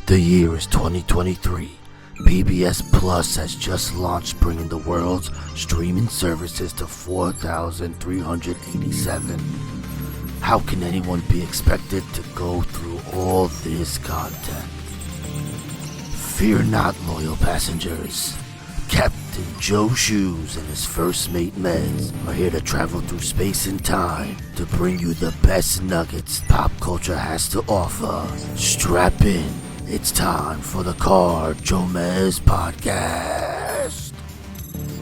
The year is 2023. PBS Plus has just launched, bringing the world's streaming services to 4,387. How can anyone be expected to go through all this content? Fear not, loyal passengers. Captain Joe Shoes and his first mate Mez are here to travel through space and time to bring you the best nuggets pop culture has to offer. Strap in. It's time for the JoeMeZ podcast.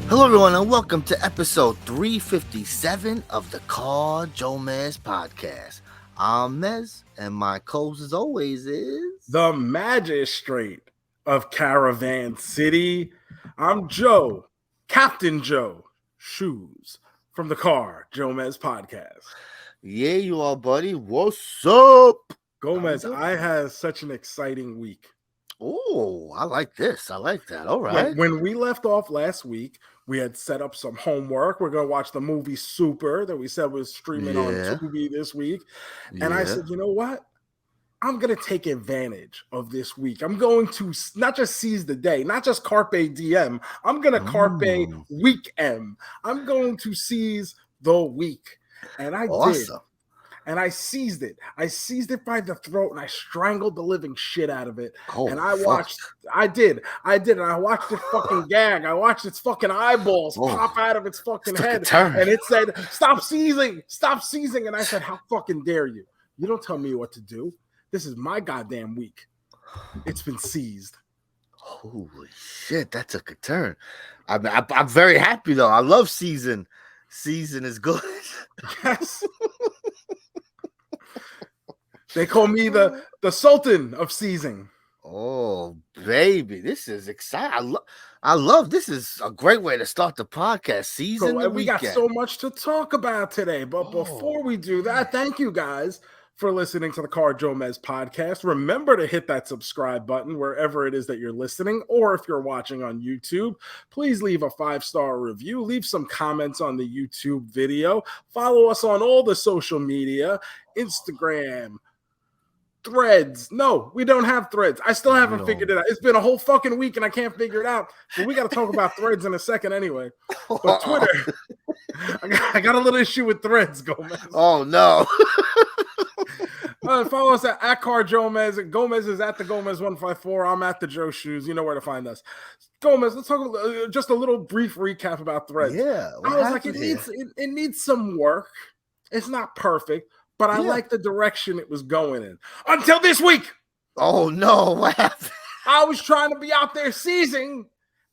Hello everyone and welcome to episode 357 of the JoeMeZ podcast. I'm Mez and my co-host as always is... the magistrate of Caravan City. I'm Joe, Captain Joe Shoes from the JoeMeZ podcast. Yeah, you are, buddy. What's up? Gomez, I had such an exciting week. Oh, I like this. I like that. All right. When we left off last week, we had set up some homework. We're going to watch the movie Super that we said was streaming on Tubi this week. And I said, you know what? I'm going to take advantage of this week. I'm going to not just seize the day, not just Carpe Diem. I'm going to Carpe Weekem. I'm going to seize the week. And I did. And I seized it. I seized it by the throat and I strangled the living shit out of it. Oh, and I did. And I watched it fucking gag. I watched its fucking eyeballs pop out of its fucking head. And it said, stop seizing. And I said, how fucking dare you? You don't tell me what to do. This is my goddamn week. It's been seized. Holy shit, that took a turn. I'm very happy though. I love season. Season is good. Yes. They call me the Sultan of seizing. Oh, baby. This is exciting. I love this. Is a great way to start the podcast season. So, we got so much to talk about today. But before we do that, thank you guys for listening to the JoeMeZ podcast. Remember to hit that subscribe button wherever it is that you're listening, or if you're watching on YouTube, please leave a 5-star review. Leave some comments on the YouTube video. Follow us on all the social media, Instagram, Threads. No, we don't have Threads. I still haven't figured it out. It's been a whole fucking week and I can't figure it out. But we got to talk about Threads in a second anyway. But Twitter, I got a little issue with Threads, Gomez. Oh, no. Follow us at JoeMeZ. Gomez is at the Gomez154. I'm at the Joe Shoes. You know where to find us. Gomez, let's talk just a little brief recap about Threads. Yeah. I was like, it needs some work. It's not perfect. But I like the direction it was going in. Until this week. Oh, no. What happened? I was trying to be out there seizing.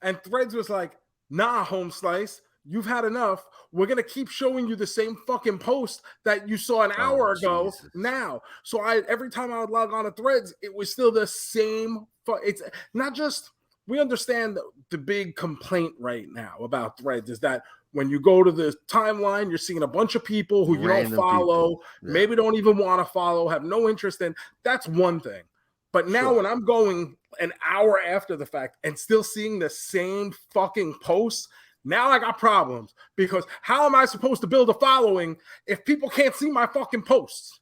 And Threads was like, nah, Home Slice. You've had enough. We're going to keep showing you the same fucking post that you saw an hour ago now. So every time I would log on to Threads, it was still the same. It's not just, we understand the big complaint right now about Threads is that when you go to the timeline, you're seeing a bunch of people who you don't follow, maybe don't even want to follow, have no interest in. That's one thing. But now when I'm going an hour after the fact and still seeing the same fucking posts, now I got problems. Because how am I supposed to build a following if people can't see my fucking posts?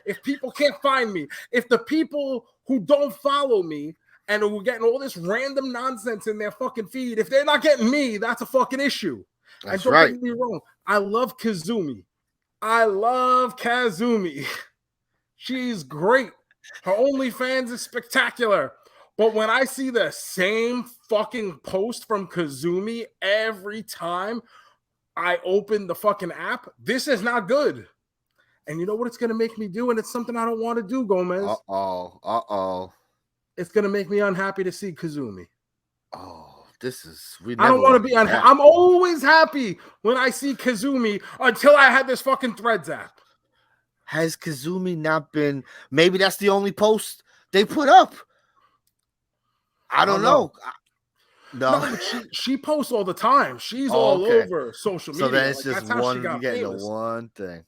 If people can't find me? If the people who don't follow me and who are getting all this random nonsense in their fucking feed, if they're not getting me, that's a fucking issue. That's and don't get me wrong. I love Kazumi. She's great. Her OnlyFans is spectacular. But when I see the same fucking post from Kazumi every time I open the fucking app, this is not good. And you know what it's going to make me do? And it's something I don't want to do, Gomez. Uh-oh. It's going to make me unhappy to see Kazumi. Oh. I don't want to be unhappy. I'm always happy when I see Kazumi until I had this fucking Threads app. Has Kazumi not been? Maybe that's the only post they put up. I don't know. No, she posts all the time. She's all over social media. So then it's just one. You get the one thing.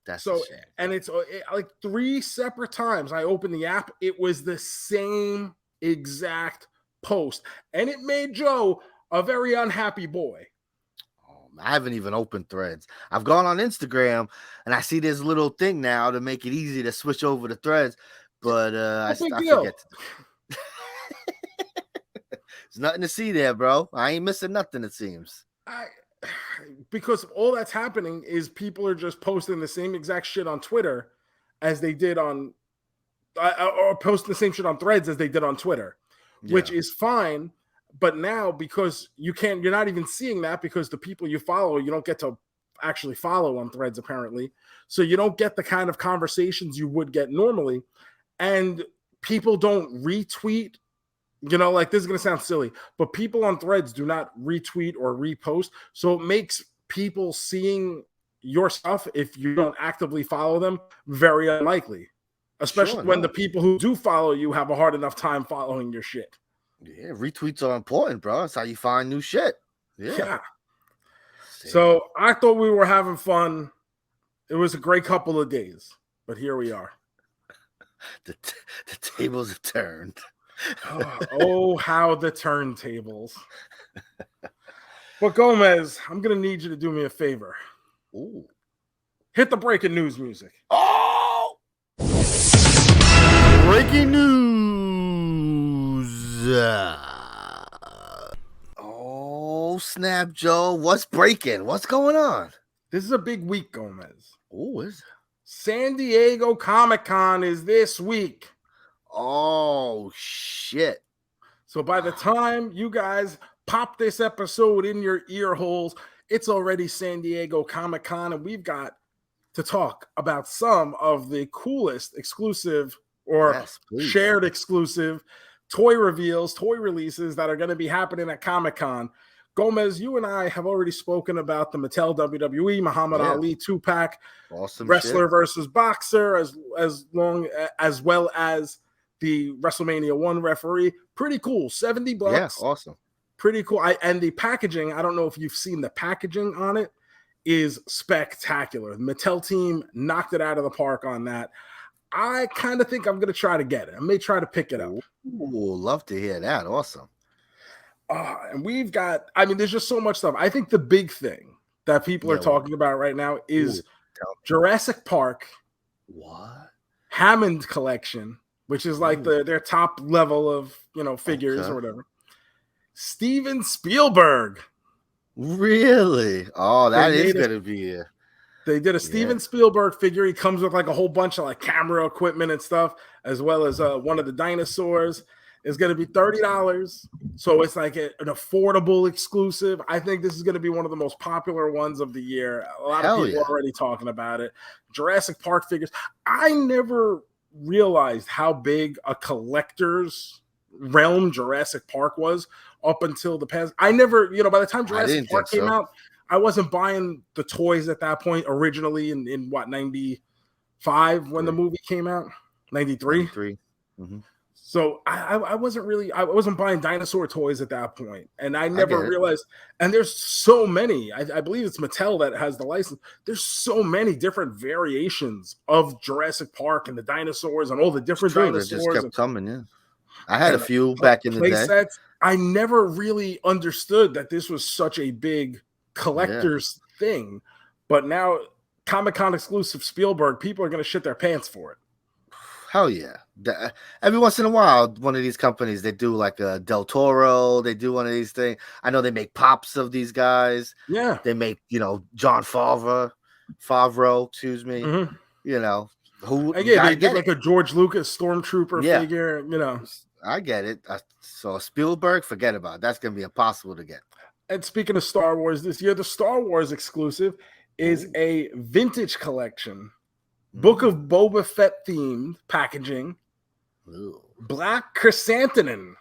That's so, and it's like 3 separate times I opened the app. It was the same exact post, and it made Joe a very unhappy boy. I haven't even opened Threads. I've gone on Instagram and I see this little thing now to make it easy to switch over to Threads. but I big forget deal. to do. There's nothing to see there, bro. I ain't missing nothing, it seems. Because all that's happening is people are just posting the same exact shit on Twitter as they did on, or posting the same shit on Threads as they did on Twitter, which is fine. But now, because you're not even seeing that, because the people you follow, you don't get to actually follow on Threads, apparently. So you don't get the kind of conversations you would get normally. And people don't retweet. Like, this is going to sound silly, but people on Threads do not retweet or repost. So it makes people seeing your stuff, if you don't actively follow them, very unlikely, especially when the people who do follow you have a hard enough time following your shit. Yeah, retweets are important, bro. That's how you find new shit. Yeah. So I thought we were having fun. It was a great couple of days, but here we are. The tables have turned. Oh, how the turntables. But JoeMeZ, I'm going to need you to do me a favor. Ooh. Hit the breaking news music. Oh! Breaking news. Oh, snap, Joe. What's breaking? What's going on? This is a big week, JoeMeZ. Oh, is it? San Diego Comic-Con is this week. Oh, shit. So by the time you guys pop this episode in your ear holes, it's already San Diego Comic-Con, and we've got to talk about some of the coolest exclusive or shared exclusive toy reveals, toy releases that are going to be happening at Comic-Con. JoeMeZ, you and I have already spoken about the Mattel WWE Muhammad Ali 2-pack, awesome wrestler shit versus boxer, as well as the WrestleMania 1 referee. Pretty cool. $70. Yeah, awesome. Pretty cool. And the packaging, I don't know if you've seen the packaging on it, is spectacular. The Mattel team knocked it out of the park on that. I kind of think I'm going to try to get it. I may try to pick it up. Ooh, love to hear that. Awesome. And we've got, there's just so much stuff. I think the big thing that people are talking about right now is Jurassic Park. What? Hammond collection, which is like their top level of, figures or whatever. Steven Spielberg. Really? Oh, that is going to be it. They did a Steven Spielberg figure. He comes with like a whole bunch of like camera equipment and stuff, as well as one of the dinosaurs. Is going to be $30. So it's like an affordable exclusive. I think this is going to be one of the most popular ones of the year. A lot of people are already talking about it. Jurassic Park figures. I never realized how big a collector's realm Jurassic Park was up until the past. I never, by the time Jurassic Park came out, I wasn't buying the toys at that point originally in what, 95 when the movie came out? 93? Mm-hmm. So I wasn't buying dinosaur toys at that point. And I never realized, and there's so many, I believe it's Mattel that has the license. There's so many different variations of Jurassic Park and the dinosaurs and all the different dinosaurs. They just kept coming in. I had a few back in the day. Sets. I never really understood that this was such a big collector's thing. But now Comic-Con exclusive Spielberg, people are going to shit their pants for it. Hell yeah. Every once in a while, one of these companies, they do like a Del Toro. They do one of these things. I know they make pops of these guys. Yeah. They make, John Favreau, excuse me. Mm-hmm. Who? And they get like a George Lucas Stormtrooper figure, I get it. So Spielberg, forget about it. That's going to be impossible to get. And speaking of Star Wars, this year, the Star Wars exclusive is a vintage collection. Book of Boba Fett themed packaging. Ooh. Black chrysanthemum.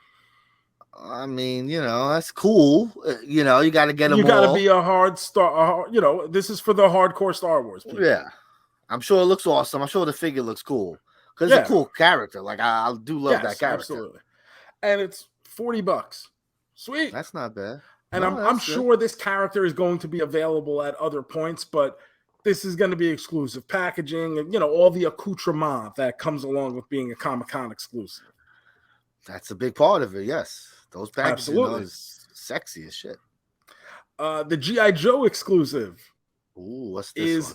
That's cool. You got to get them. You got to be a hard star. This is for the hardcore Star Wars people. Yeah, I'm sure it looks awesome. I'm sure the figure looks cool because it's a cool character. Like I do love that character. Absolutely. And it's $40. Sweet. That's not bad. And I'm sure this character is going to be available at other points, but this is going to be exclusive packaging and, all the accoutrement that comes along with being a Comic-Con exclusive. That's a big part of it, yes. Those packaging is sexy as shit. The G.I. Joe exclusive what's this is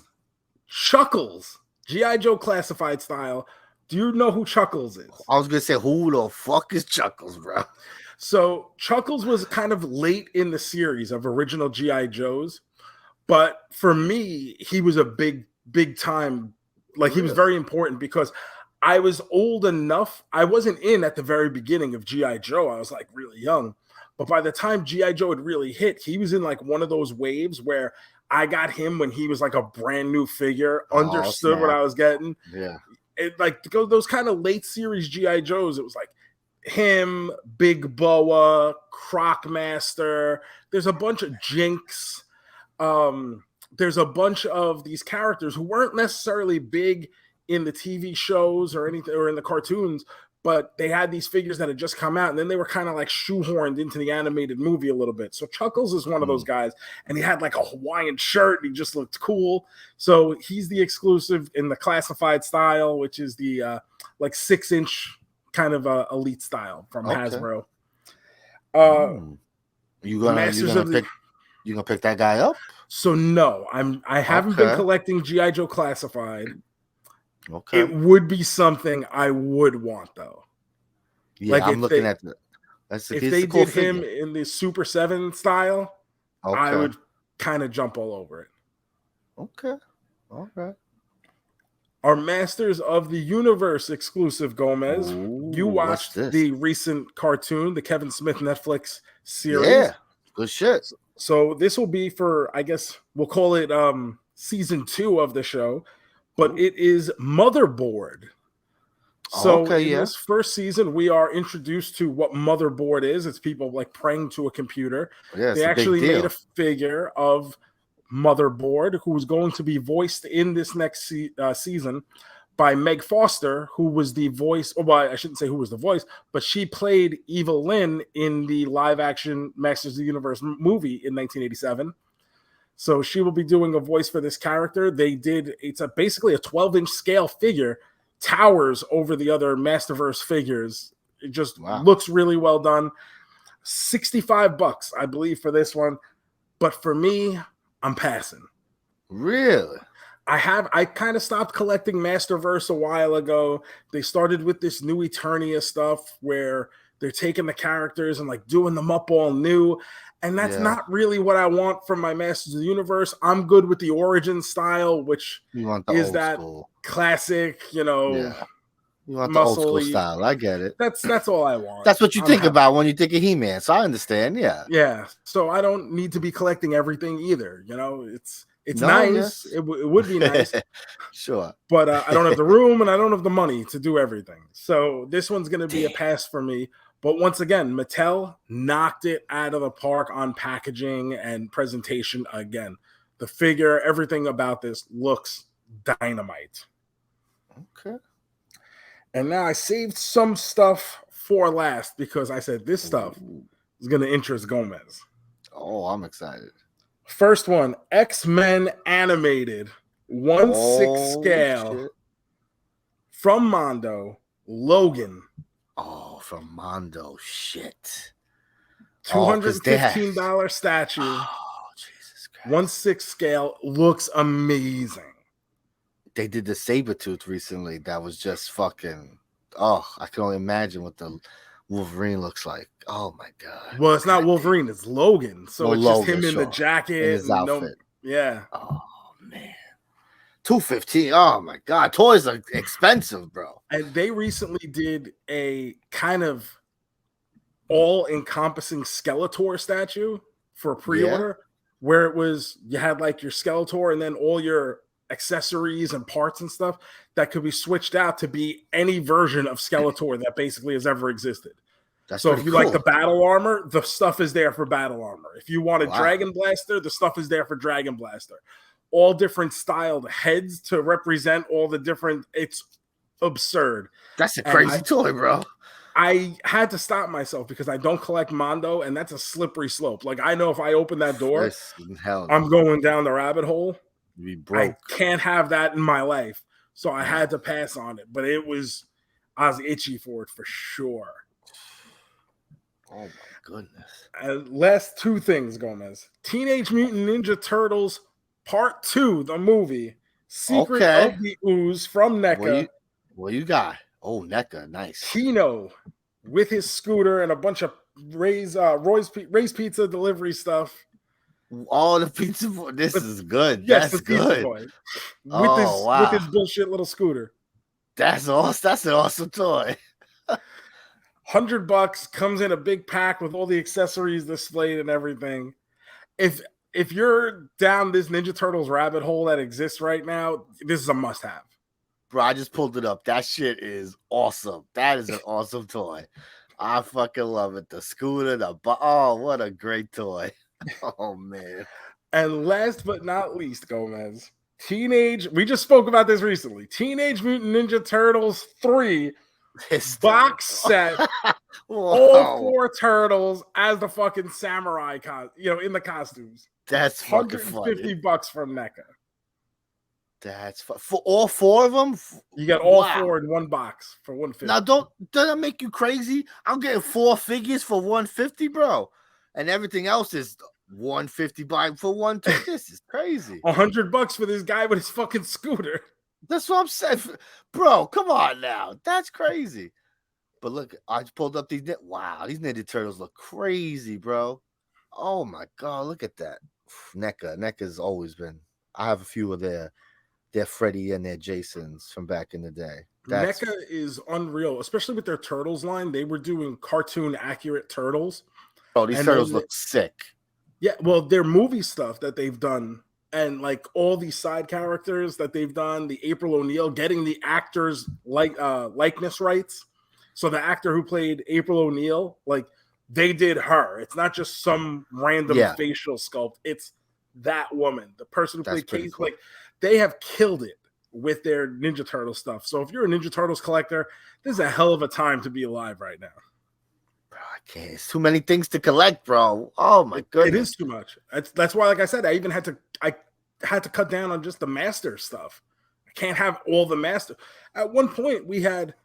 Chuckles, G.I. Joe classified style. Do you know who Chuckles is? I was gonna say, who the fuck is Chuckles, bro? So Chuckles was kind of late in the series of original G.I. Joes, but for me, he was a big time. Like, he was very important because I was old enough. I wasn't in at the very beginning of G.I. Joe. I was like really young. But by the time G.I. Joe had really hit, he was in like one of those waves where I got him when he was like a brand new figure, understood what I was getting. Yeah. It, like those kind of late series G.I. Joes, it was like him, Big Boa, Crocmaster. There's a bunch of Jinx. There's a bunch of these characters who weren't necessarily big in the TV shows or anything or in the cartoons, but they had these figures that had just come out, and then they were kind of like shoehorned into the animated movie a little bit. So Chuckles is one of those guys, and he had like a Hawaiian shirt, and he just looked cool. So he's the exclusive in the classified style, which is the like 6-inch kind of elite style from Hasbro. You gonna pick that guy up? So no, I haven't been collecting G.I. Joe classified. Okay. It would be something I would want, though. Yeah, like I'm looking at the. If they did him in the Super 7 style, I would kind of jump all over it. Okay. All right. Our Masters of the Universe exclusive, Gomez. You watched the recent cartoon, the Kevin Smith Netflix series. Yeah, good shit. So this will be for, I guess, we'll call it season 2 of the show. But it is Motherboard. So in this first season, we are introduced to what Motherboard is. It's people like praying to a computer. Yeah, they actually made a figure of Motherboard who was going to be voiced in this next season by Meg Foster, who was the voice. Well, I shouldn't say who was the voice, but she played Eva Lynn in the live-action Masters of the Universe movie in 1987. So she will be doing a voice for this character. It's basically a 12-inch scale figure, towers over the other Masterverse figures. It just looks really well done. $65, I believe, for this one. But for me, I'm passing. Really? I kind of stopped collecting Masterverse a while ago. They started with this new Eternia stuff where they're taking the characters and like doing them up all new. And that's not really what I want from my Masters of the Universe. I'm good with the origin style, which is that classic, you know, you want the old school style. I get it. That's all I want. That's what you think about when you think of He-Man. So I understand. Yeah. Yeah. So I don't need to be collecting everything either. You know, it's nice. Yes. It would be nice. Sure. But I don't have the room and I don't have the money to do everything. So this one's going to be a pass for me. But once again, Mattel knocked it out of the park on packaging and presentation again. The figure, everything about this looks dynamite. Okay. And now I saved some stuff for last because I said this stuff is going to interest Gomez. Oh, I'm excited. First one, X-Men animated, 1/6 scale shit. From Mondo, Logan. Oh, from Mondo, shit. $215 statue. Oh, Jesus Christ. 1/6 scale, looks amazing. They did the Sabretooth recently. That was just fucking. Oh, I can only imagine what the Wolverine looks like. Oh my God. Well, it's not Wolverine, it's Logan. So it's just him in the jacket, in his outfit. Yeah. Oh man. $215. Oh my God. Toys are expensive, bro. And they recently did a kind of all-encompassing Skeletor statue for pre-order, where it was you had like your Skeletor and then all your accessories and parts and stuff that could be switched out to be any version of Skeletor that basically has ever existed. So if you like the battle armor, the stuff is there for battle armor. If you want a Dragon Blaster, the stuff is there for Dragon Blaster. All different styled heads to represent all the different. It's absurd. That's a crazy toy, bro. I had to stop myself because I don't collect Mondo, and that's a slippery slope. Like I know if I open that door, I'm going down the rabbit hole. Be broke. I can't have that in my life. So I had to pass on it. But I was itchy for it for sure. Oh my goodness. And last two things, Gomez. Teenage Mutant Ninja Turtles Part 2, the movie. Secret of the Ooze from NECA. What you got? Oh, NECA, nice. Kino with his scooter and a bunch of Ray's Pizza delivery stuff. All the pizza boy. This is good. Yes, That's the pizza good. boy. Wow. With his bullshit little scooter. That's awesome. That's an awesome toy. $100 comes in a big pack with all the accessories displayed and everything. If you're down this Ninja Turtles rabbit hole that exists right now, this is a must-have. Bro, I just pulled it up. That shit is awesome. That is an awesome toy. I fucking love it. The scooter, oh, what a great toy. Oh, man. And last but not least, Gomez, we just spoke about this recently. Teenage Mutant Ninja Turtles 3 box set. All 4 turtles as the fucking samurai, in the costumes. That's fucking funny. $150 from NECA. That's for all 4 of them. You got all 4 in one box for $150. Now, doesn't that make you crazy? I'm getting 4 figures for $150, bro, and everything else is $150 for $150. This is crazy. $100 for this guy with his fucking scooter. That's what I'm saying, bro. Come on now, that's crazy. But look, I just pulled up these. Wow, these Ninja Turtles look crazy, bro. Oh my god, look at that. NECA's always been. I have a few of their Freddy and their Jasons from back in the day. NECA is unreal, especially with their Turtles line. They were doing cartoon accurate turtles. Oh, these turtles look sick. Yeah, well, their movie stuff that they've done, and like all these side characters that they've done, the April O'Neil, getting the actors likeness rights. So the actor who played April O'Neil, like they did her. It's not just some random facial sculpt. It's that woman, the person who played Casey. Cool. Like they have killed it with their Ninja Turtle stuff. So if you're a Ninja Turtles collector, this is a hell of a time to be alive right now. Bro, I can't. It's too many things to collect, bro. Oh my goodness, it is too much. That's why, like I said, I had to cut down on just the master stuff. I can't have all the master. At one point, we had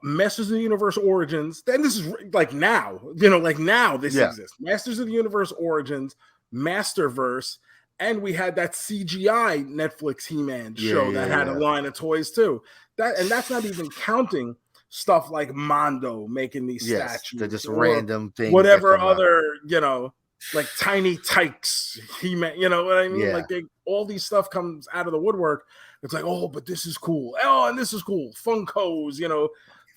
Masters of the Universe Origins. Then this is like now, this exists. Masters of the Universe Origins, Masterverse, and we had that CGI Netflix He-Man show that had a line of toys too. That's not even counting stuff like Mondo making these statues. They're just random things. Whatever other, like Tiny Tykes, He-Man, you know what I mean? Like all these stuff comes out of the woodwork. It's like, oh, but this is cool. Oh, and this is cool. Funkos,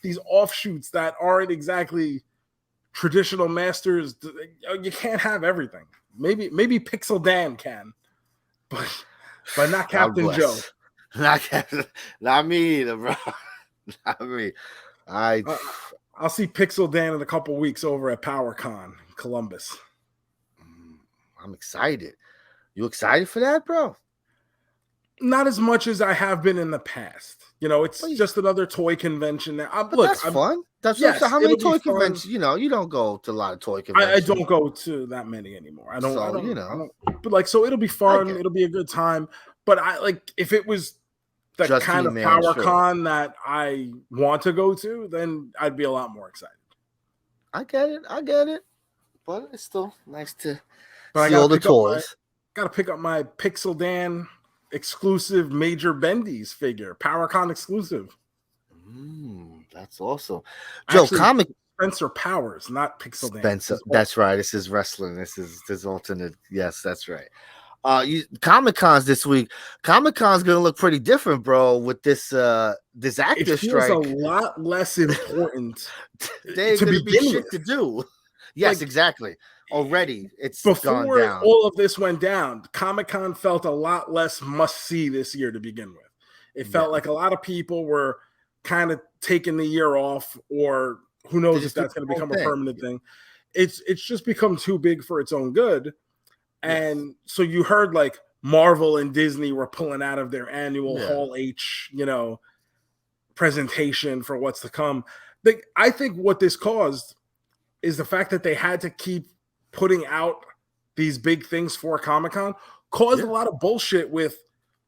these offshoots that aren't exactly traditional masters. You can't have everything. Maybe Pixel Dan can, but not Captain Joe. Not me either, bro. Not me. I'll see Pixel Dan in a couple weeks over at PowerCon in Columbus. I'm excited. You excited for that, bro? Not as much as I have been in the past. It's just another toy convention. That's fun. So how many toy conventions? You don't go to a lot of toy conventions. I don't go to that many anymore. I don't. But so it'll be fun. It'll be a good time. But if it was the just kind of PowerCon that I want to go to, then I'd be a lot more excited. I get it. But it's still nice to see all the toys. Got to pick up my Pixel Dan exclusive Major Bendy's figure, PowerCon exclusive. That's awesome. Joe, actually, Spencer Powers, not Pixel Dan. Spencer, that's right. This is wrestling. This is alternate. Yes, that's right. Comic-Con's this week. Comic-Con's gonna look pretty different, bro, with this actor strike. It feels a lot less important. They're gonna be shit to do. Yes, exactly. Already, it's gone down. Before all of this went down, Comic-Con felt a lot less must-see this year to begin with. It felt like a lot of people were kind of taking the year off, or who knows if that's going to become a permanent thing. It's just become too big for its own good. And so you heard like Marvel and Disney were pulling out of their annual Hall H, presentation for what's to come. I think what this caused is the fact that they had to keep putting out these big things for Comic-Con caused a lot of bullshit with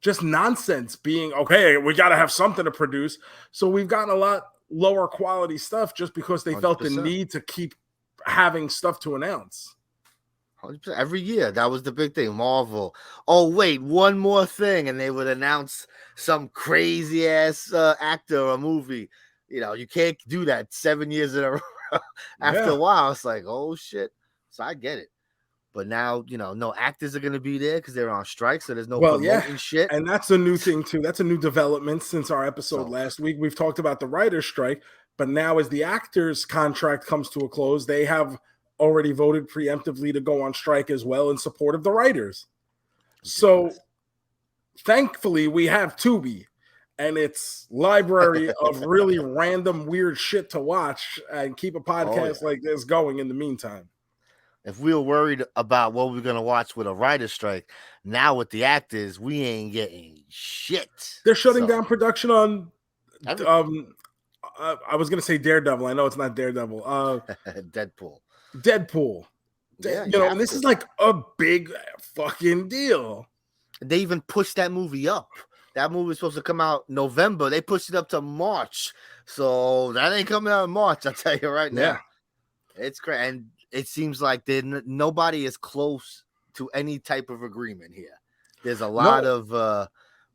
just nonsense being, okay, we got to have something to produce. So we've gotten a lot lower quality stuff just because they 100%. Felt the need to keep having stuff to announce. 100%. Every year, that was the big thing. Marvel. Oh, wait, one more thing. And they would announce some crazy ass actor or movie. You can't do that 7 years in a row. After a while, it's like, oh, shit. So I get it. But now, no actors are going to be there because they're on strike. So there's no promoting shit. And that's a new thing, too. That's a new development since our episode last week. We've talked about the writer's strike. But now as the actors' contract comes to a close, they have already voted preemptively to go on strike as well in support of the writers. So thankfully, we have Tubi and its library of really random, weird shit to watch and keep a podcast like this going in the meantime. If we were worried about what we're going to watch with a writer's strike, now with the actors, we ain't getting shit. They're shutting down production on, I was going to say Daredevil. I know it's not Daredevil. Deadpool. Yeah, and this is like a big fucking deal. They even pushed that movie up. That movie was supposed to come out November. They pushed it up to March. So that ain't coming out in March, I'll tell you right now. It's crazy. And it seems like nobody is close to any type of agreement here. There's a lot of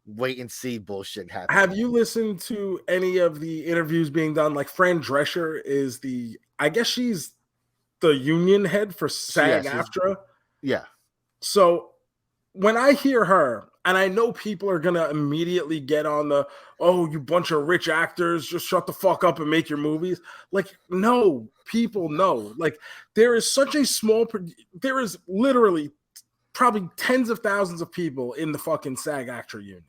wait and see bullshit happening. Have you listened to any of the interviews being done? Like Fran Drescher is I guess she's the union head for SAG-AFTRA. Yeah. So when I hear her, and I know people are going to immediately get on you bunch of rich actors, just shut the fuck up and make your movies. Like, no, people know. Like, there is such a there is literally probably tens of thousands of people in the fucking SAG-AFTRA union.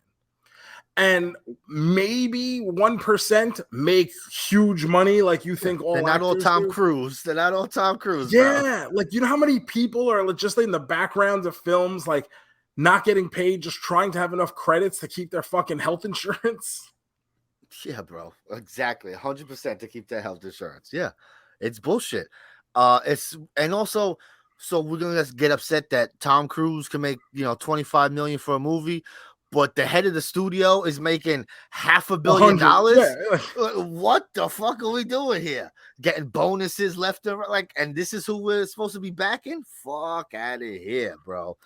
And maybe 1% make huge money like you think all They're not all Tom Cruise. They're not all Tom Cruise, bro. Like, you know how many people are just in the background of films, like, not getting paid, just trying to have enough credits to keep their fucking health insurance? Yeah, bro. Exactly. 100% to keep their health insurance. Yeah. It's bullshit. And also, so we're going to get upset that Tom Cruise can make, $25 million for a movie, but the head of the studio is making $500 million. Yeah. What the fuck are we doing here? Getting bonuses left and right, and this is who we're supposed to be backing? Fuck out of here, bro.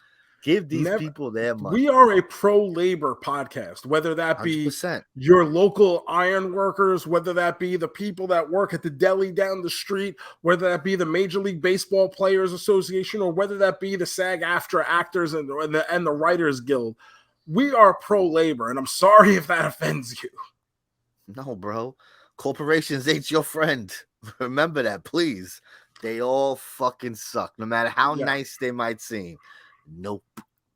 Give these people their money. We are a pro-labor podcast, whether that be 100%. Your local iron workers, whether that be the people that work at the deli down the street, whether that be the Major League Baseball Players Association, or whether that be the SAG-AFTRA actors and the Writers Guild. We are pro-labor, and I'm sorry if that offends you. No, bro. Corporations ain't your friend. Remember that, please. They all fucking suck, no matter how nice they might seem. Nope.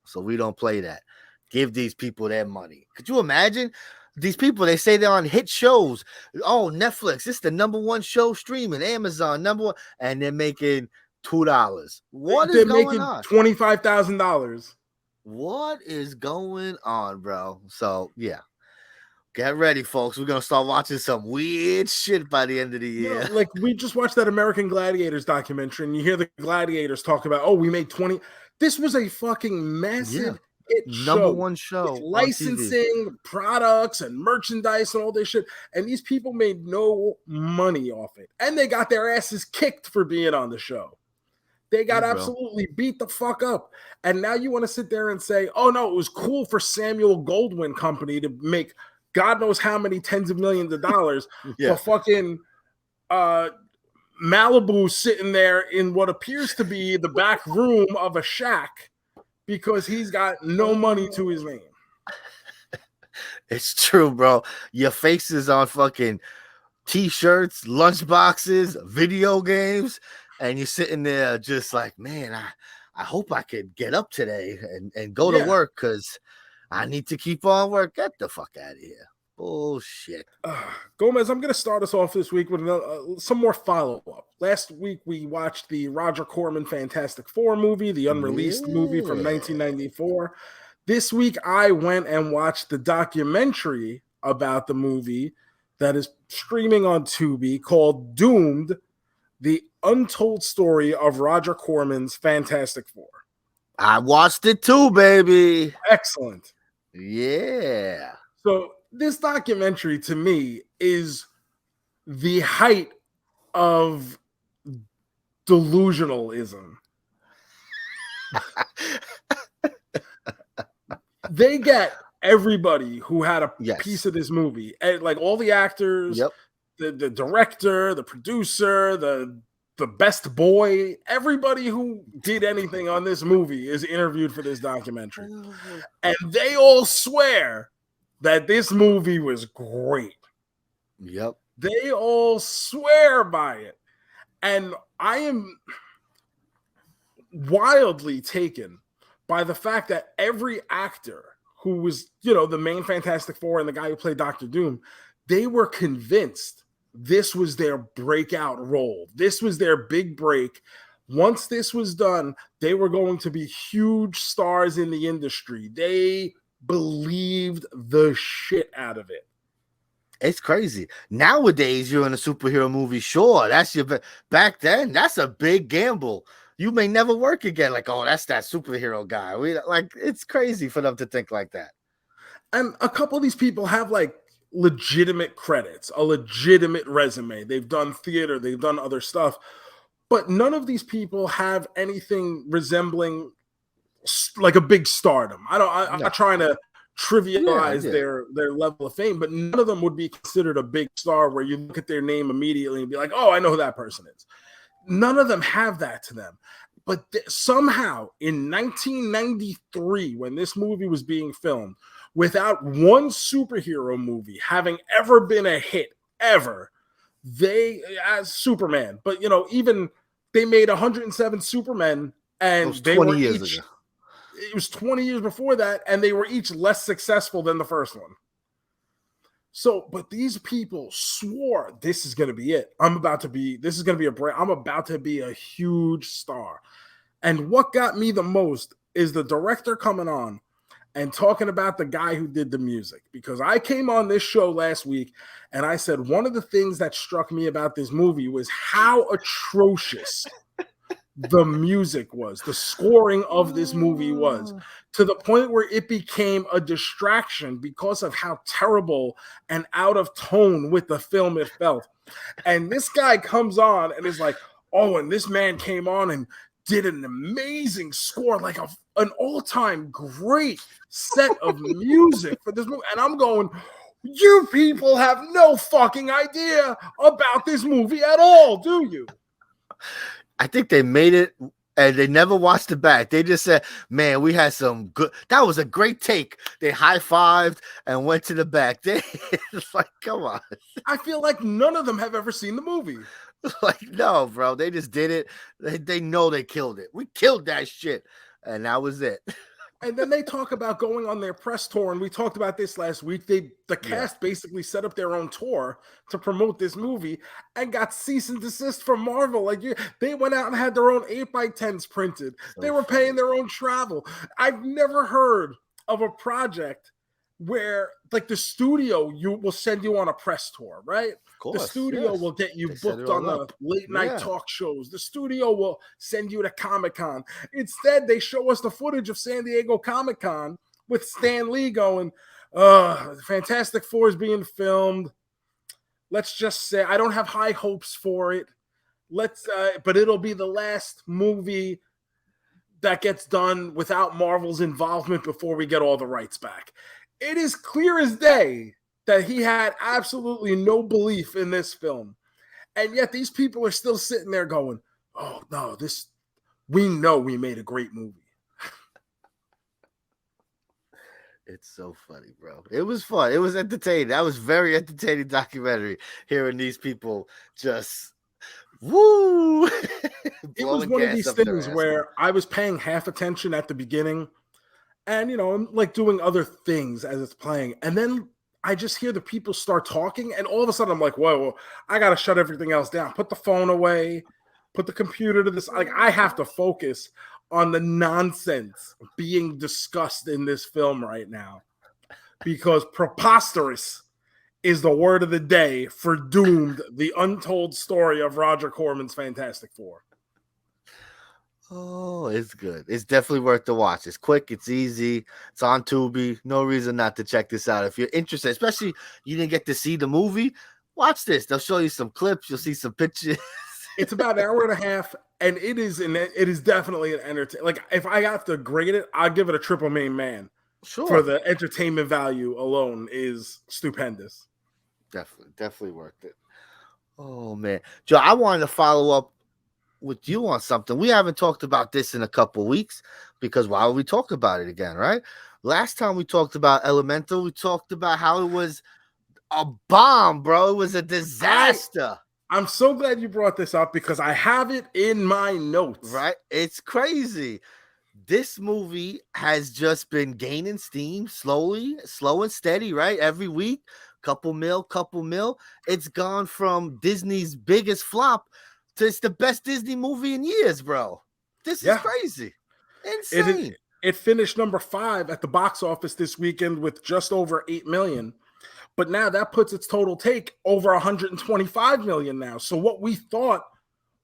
So we don't play that. Give these people their money. Could you imagine? These people, they say they're on hit shows. Oh, Netflix, this is the number one show streaming. Amazon, number one. And they're making $2. What is going on? $25,000. What is going on, bro? So, yeah. Get ready, folks. We're going to start watching some weird shit by the end of the year. Like, we just watched that American Gladiators documentary, and you hear the gladiators talk about, we made 20. This was a fucking massive hit number one show. Licensing products and merchandise and all this shit. And these people made no money off it. And they got their asses kicked for being on the show. They got absolutely beat the fuck up. And now you want to sit there and say, oh, no, it was cool for Samuel Goldwyn Company to make God knows how many tens of millions of dollars for fucking Malibu sitting there in what appears to be the back room of a shack because he's got no money to his name. It's true, bro. Your face is on fucking t-shirts, lunchboxes, video games, and you're sitting there just like, man, I hope I could get up today and go to work because I need to keep on work. Get the fuck out of here. Bullshit. JoeMeZ, I'm going to start us off this week with some more follow-up. Last week, we watched the Roger Corman Fantastic Four movie, the unreleased movie from 1994. This week, I went and watched the documentary about the movie that is streaming on Tubi called Doomed, the untold story of Roger Corman's Fantastic Four. I watched it too, baby. Excellent. Yeah. So this documentary to me is the height of delusionalism. They get everybody who had a Yes. piece of this movie, and like all the actors, Yep. the director, the producer, the best boy, everybody who did anything on this movie is interviewed for this documentary. And they all swear that this movie was great. Yep. They all swear by it. And I am wildly taken by the fact that every actor who was, you know, the main Fantastic Four and the guy who played Dr. Doom, they were convinced this was their breakout role. This was their big break. Once this was done, they were going to be huge stars in the industry. They believed the shit out of it. It's crazy. Nowadays, you're in a superhero movie. Sure, that's your. Back then, that's a big gamble. You may never work again. Like, oh, that's that superhero guy. It's crazy for them to think like that. And a couple of these people have like legitimate credits, a legitimate resume. They've done theater, they've done other stuff, but none of these people have anything resembling like a big stardom. I'm not trying to trivialize their level of fame, but none of them would be considered a big star where you look at their name immediately and be like, oh, I know who that person is. None of them have that to them. But somehow in 1993, when this movie was being filmed, without one superhero movie having ever been a hit, ever, they, as Superman, but, you know, even they made 107 Supermen, and they were years ago. It was 20 years before that, and they were each less successful than the first one. So, but these people swore this is going to be it. This is going to be a break. I'm about to be a huge star. And what got me the most is the director coming on and talking about the guy who did the music. Because I came on this show last week and I said one of the things that struck me about this movie was how atrocious the music was, the scoring of this movie was, to the point where it became a distraction because of how terrible and out of tone with the film it felt. And this guy comes on and is like, oh, and this man came on and did an amazing score, like an all-time great set of music for this movie. And I'm going, you people have no fucking idea about this movie at all, do you? I think they made it and they never watched it back. They just said, man, we had some good, that was a great take. They high-fived and went to the back. It's like, come on. I feel like none of them have ever seen the movie. Like, no, bro. They just did it. They know they killed it. We killed that shit. And that was it. And then they talk about going on their press tour, and we talked about this last week. The cast basically set up their own tour to promote this movie and got cease and desist from Marvel. Like, they went out and had their own 8x10s printed. So they were paying their own travel. I've never heard of a project where, like, the studio will send you on a press tour, right? Of course, the studio will get you booked on the late night talk shows. The studio will send you to Comic-Con. Instead, they show us the footage of San Diego Comic-Con with Stan Lee going, Fantastic Four is being filmed. Let's just say I don't have high hopes for it. But it'll be the last movie that gets done without Marvel's involvement before we get all the rights back. It is clear as day that he had absolutely no belief in this film. And yet these people are still sitting there going, oh, no, we know we made a great movie. It's so funny, bro. It was fun. It was entertaining. That was very entertaining documentary, hearing these people just, woo. It was one of these things where I was paying half attention at the beginning and, you know, I'm like doing other things as it's playing. And then I just hear the people start talking, and all of a sudden I'm like, whoa, I got to shut everything else down. Put the phone away, put the computer to this. Like, I have to focus on the nonsense being discussed in this film right now, because preposterous is the word of the day for Doomed, the untold story of Roger Corman's Fantastic Four. Oh, it's good. It's definitely worth the watch. It's quick. It's easy. It's on Tubi. No reason not to check this out. If you're interested, especially you didn't get to see the movie, watch this. They'll show you some clips. You'll see some pictures. It's about an hour and a half, and it is definitely an entertain. Like if I have to grade it, I'll give it a triple main man. Sure. For the entertainment value alone is stupendous. Definitely worth it. Oh man, Joe, I wanted to follow up with you on something. We haven't talked about this in a couple weeks because why would we talk about it again, right? Last time we talked about Elemental, we talked about how it was a bomb, bro. It was a disaster. I'm so glad you brought this up because I have it in my notes. Right? It's crazy. This movie has just been gaining steam slowly, slow and steady, right? Every week, couple mil. It's gone from Disney's biggest flop to it's the best Disney movie in years, bro. This is crazy. Insane. It finished number 5 at the box office this weekend with just over 8 million. But now that puts its total take over 125 million now. So what we thought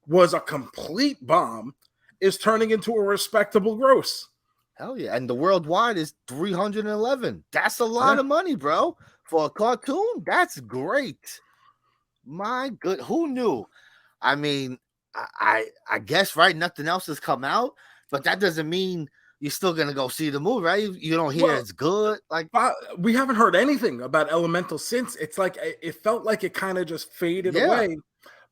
was a complete bomb is turning into a respectable gross. Hell yeah. And the worldwide is 311. That's a lot of money, bro. For a cartoon, that's great. My good, who knew? I mean, I guess, right, nothing else has come out, but that doesn't mean you're still gonna go see the movie, right? You don't hear it's good. Like we haven't heard anything about Elemental since. It's like it felt like it kind of just faded away,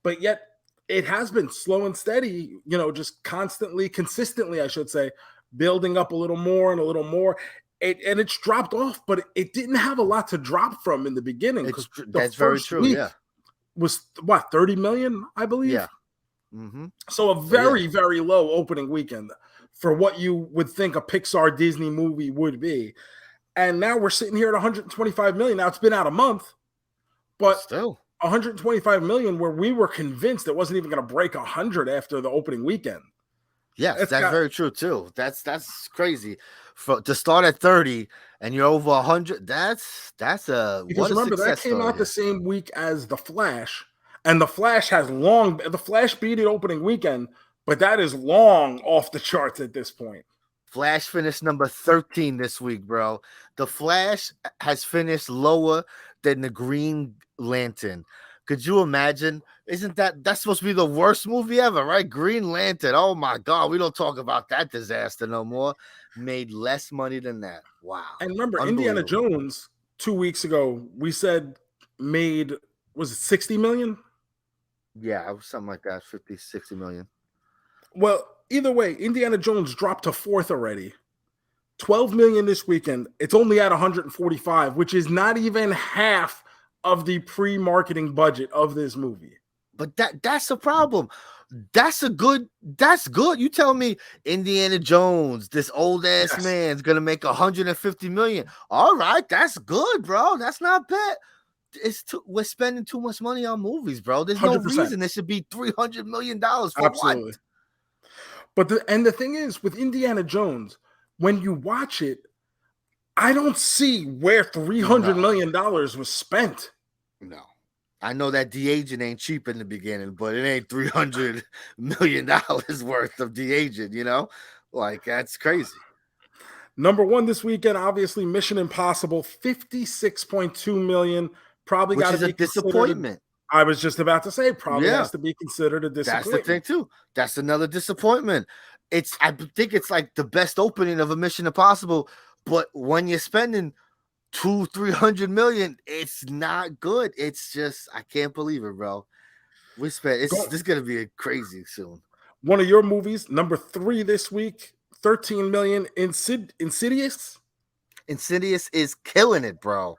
but yet it has been slow and steady, you know, just consistently, I should say, building up a little more and a little more. And it's dropped off, but it didn't have a lot to drop from in the beginning. That's very true. Yeah, was what 30 million, I believe. Yeah. So a very very low opening weekend for what you would think a Pixar Disney movie would be. And now we're sitting here at 125 million. Now it's been out a month, but still 125 million where we were convinced it wasn't even going to break 100 after the opening weekend. Yes, that's very true too. That's crazy. To start at 30 and you're over 100, that's a because remember that came out the same week as The Flash, and The Flash beat it opening weekend, but that is long off the charts at this point. Flash finished number 13 this week, bro. The Flash has finished lower than the Green Lantern. Could you imagine? Isn't that's supposed to be the worst movie ever, right? Green Lantern. Oh my God, we don't talk about that disaster no more. Made less money than that. Wow. And remember, Indiana Jones 2 weeks ago, we said was it 60 million? Yeah, it was something like that, 50, 60 million. Well, either way, Indiana Jones dropped to 4th already. 12 million this weekend. It's only at 145, which is not even half of the pre-marketing budget of this movie. But that's a problem. That's good. You tell me Indiana Jones, this old ass man's gonna make 150 million. All right, that's good, bro. That's not bad. We're spending too much money on movies, bro. There's 100%. No reason it should be $300 million for absolutely. What? But the thing is, with Indiana Jones, when you watch it, I don't see where $300 million was spent. No. I know that de-aging ain't cheap in the beginning, but it ain't $300 million worth of de-aging, you know? Like, that's crazy. Number 1 this weekend, obviously, Mission Impossible, 56.2 million. Probably got to be a disappointment. I was just about to say, probably has to be considered a disappointment. That's the thing, too. That's another disappointment. I think it's like the best opening of a Mission Impossible, but when you're spending $200-300 million, it's not good. It's just, I can't believe it, bro. This is gonna be crazy soon. One of your movies, number 3 this week, 13 million. Insidious. Insidious is killing it, bro.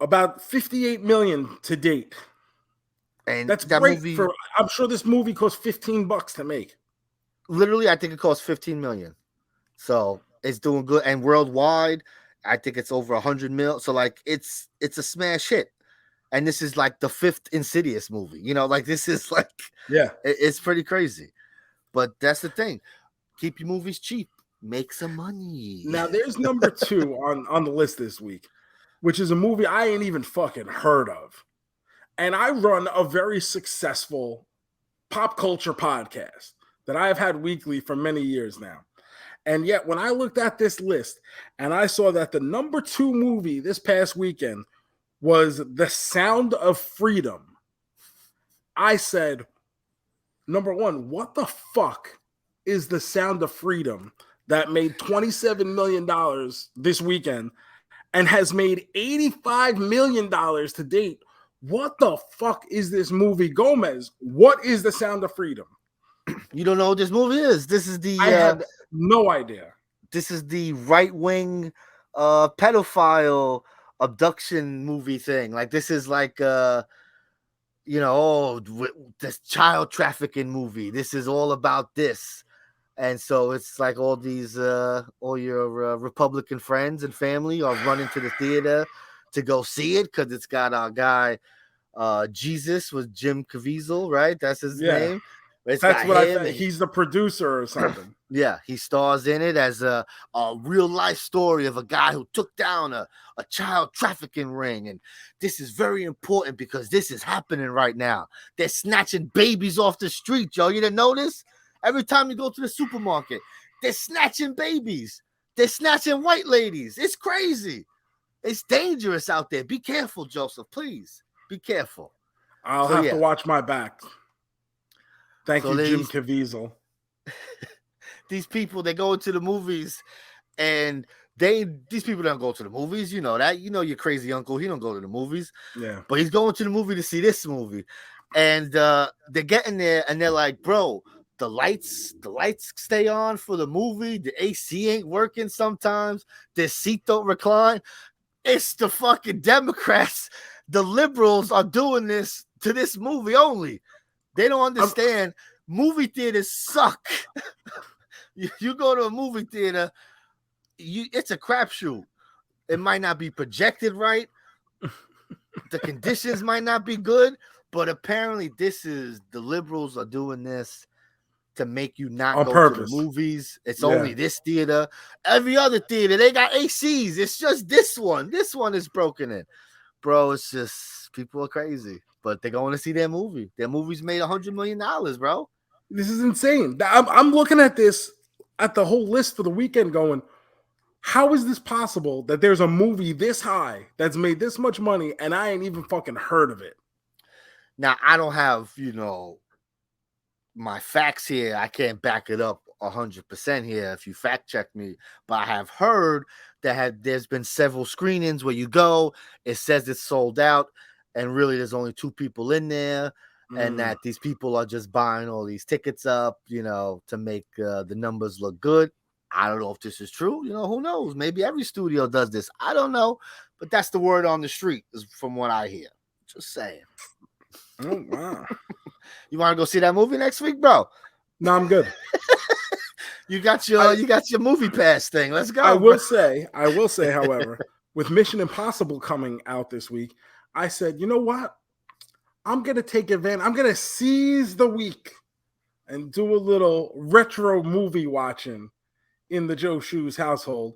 About 58 million to date, and that's great movie, I'm sure this movie cost $15 to make. Literally, I think it cost 15 million. So it's doing good, and worldwide, I think it's over 100 mil. So like it's a smash hit. And this is like the 5th Insidious movie. You know, like this is like it's pretty crazy. But that's the thing. Keep your movies cheap. Make some money. Now there's number 2 on the list this week, which is a movie I ain't even fucking heard of. And I run a very successful pop culture podcast that I've had weekly for many years now. And yet, when I looked at this list and I saw that the number 2 movie this past weekend was The Sound of Freedom, I said, number one, what the fuck is The Sound of Freedom that made $27 million this weekend and has made $85 million to date? What the fuck is this movie, JoeMeZ? What is The Sound of Freedom? You don't know what this movie is. This is the I had no idea. This is the right-wing pedophile abduction movie thing. Like, this is like this child trafficking movie. This is all about this. And so it's like all these all your Republican friends and family are running to the theater to go see it because it's got our guy Jesus with Jim Caviezel, right? That's his name. That's what I think. He's the producer or something. Yeah, he stars in it as a real life story of a guy who took down a child trafficking ring. And this is very important because this is happening right now. They're snatching babies off the street, Joe. You didn't notice? Every time you go to the supermarket, they're snatching babies. They're snatching white ladies. It's crazy. It's dangerous out there. Be careful, Joseph. Please be careful. I'll have to watch my back. Thank you, Jim Caviezel. These people, they go into the movies, and these people don't go to the movies. You know that. You know your crazy uncle. He don't go to the movies. Yeah. But he's going to the movie to see this movie. And they're getting there, and they're like, bro, the lights stay on for the movie. The AC ain't working sometimes. The seat don't recline. It's the fucking Democrats. The liberals are doing this to this movie only. They don't understand. Movie theaters suck. You go to a movie theater, it's a crapshoot. It might not be projected right. The conditions might not be good, but apparently the liberals are doing this to make you not on go purpose. To the movies. It's only this theater. Every other theater, they got ACs. It's just this one. This one is broken in. Bro, it's just people are crazy. But they're going to see their movie. Their movie's made $100 million, bro. This is insane. I'm looking at this, at the whole list for the weekend going, how is this possible that there's a movie this high that's made this much money and I ain't even fucking heard of it? Now, I don't have, my facts here. I can't back it up 100% here if you fact check me. But I have heard that there's been several screenings where you go, it says it's sold out, and really there's only 2 people in there, and that these people are just buying all these tickets up, to make the numbers look good. I don't know if this is true. Who knows? Maybe every studio does this. I don't know, but that's the word on the street is from what I hear. Just saying. Oh, wow. You want to go see that movie next week, bro? No, I'm good. You got your movie pass thing. Let's go. I will say, however, with Mission Impossible coming out this week, I said, you know what? I'm going to take advantage. I'm going to seize the week and do a little retro movie watching in the Joe Shoes household.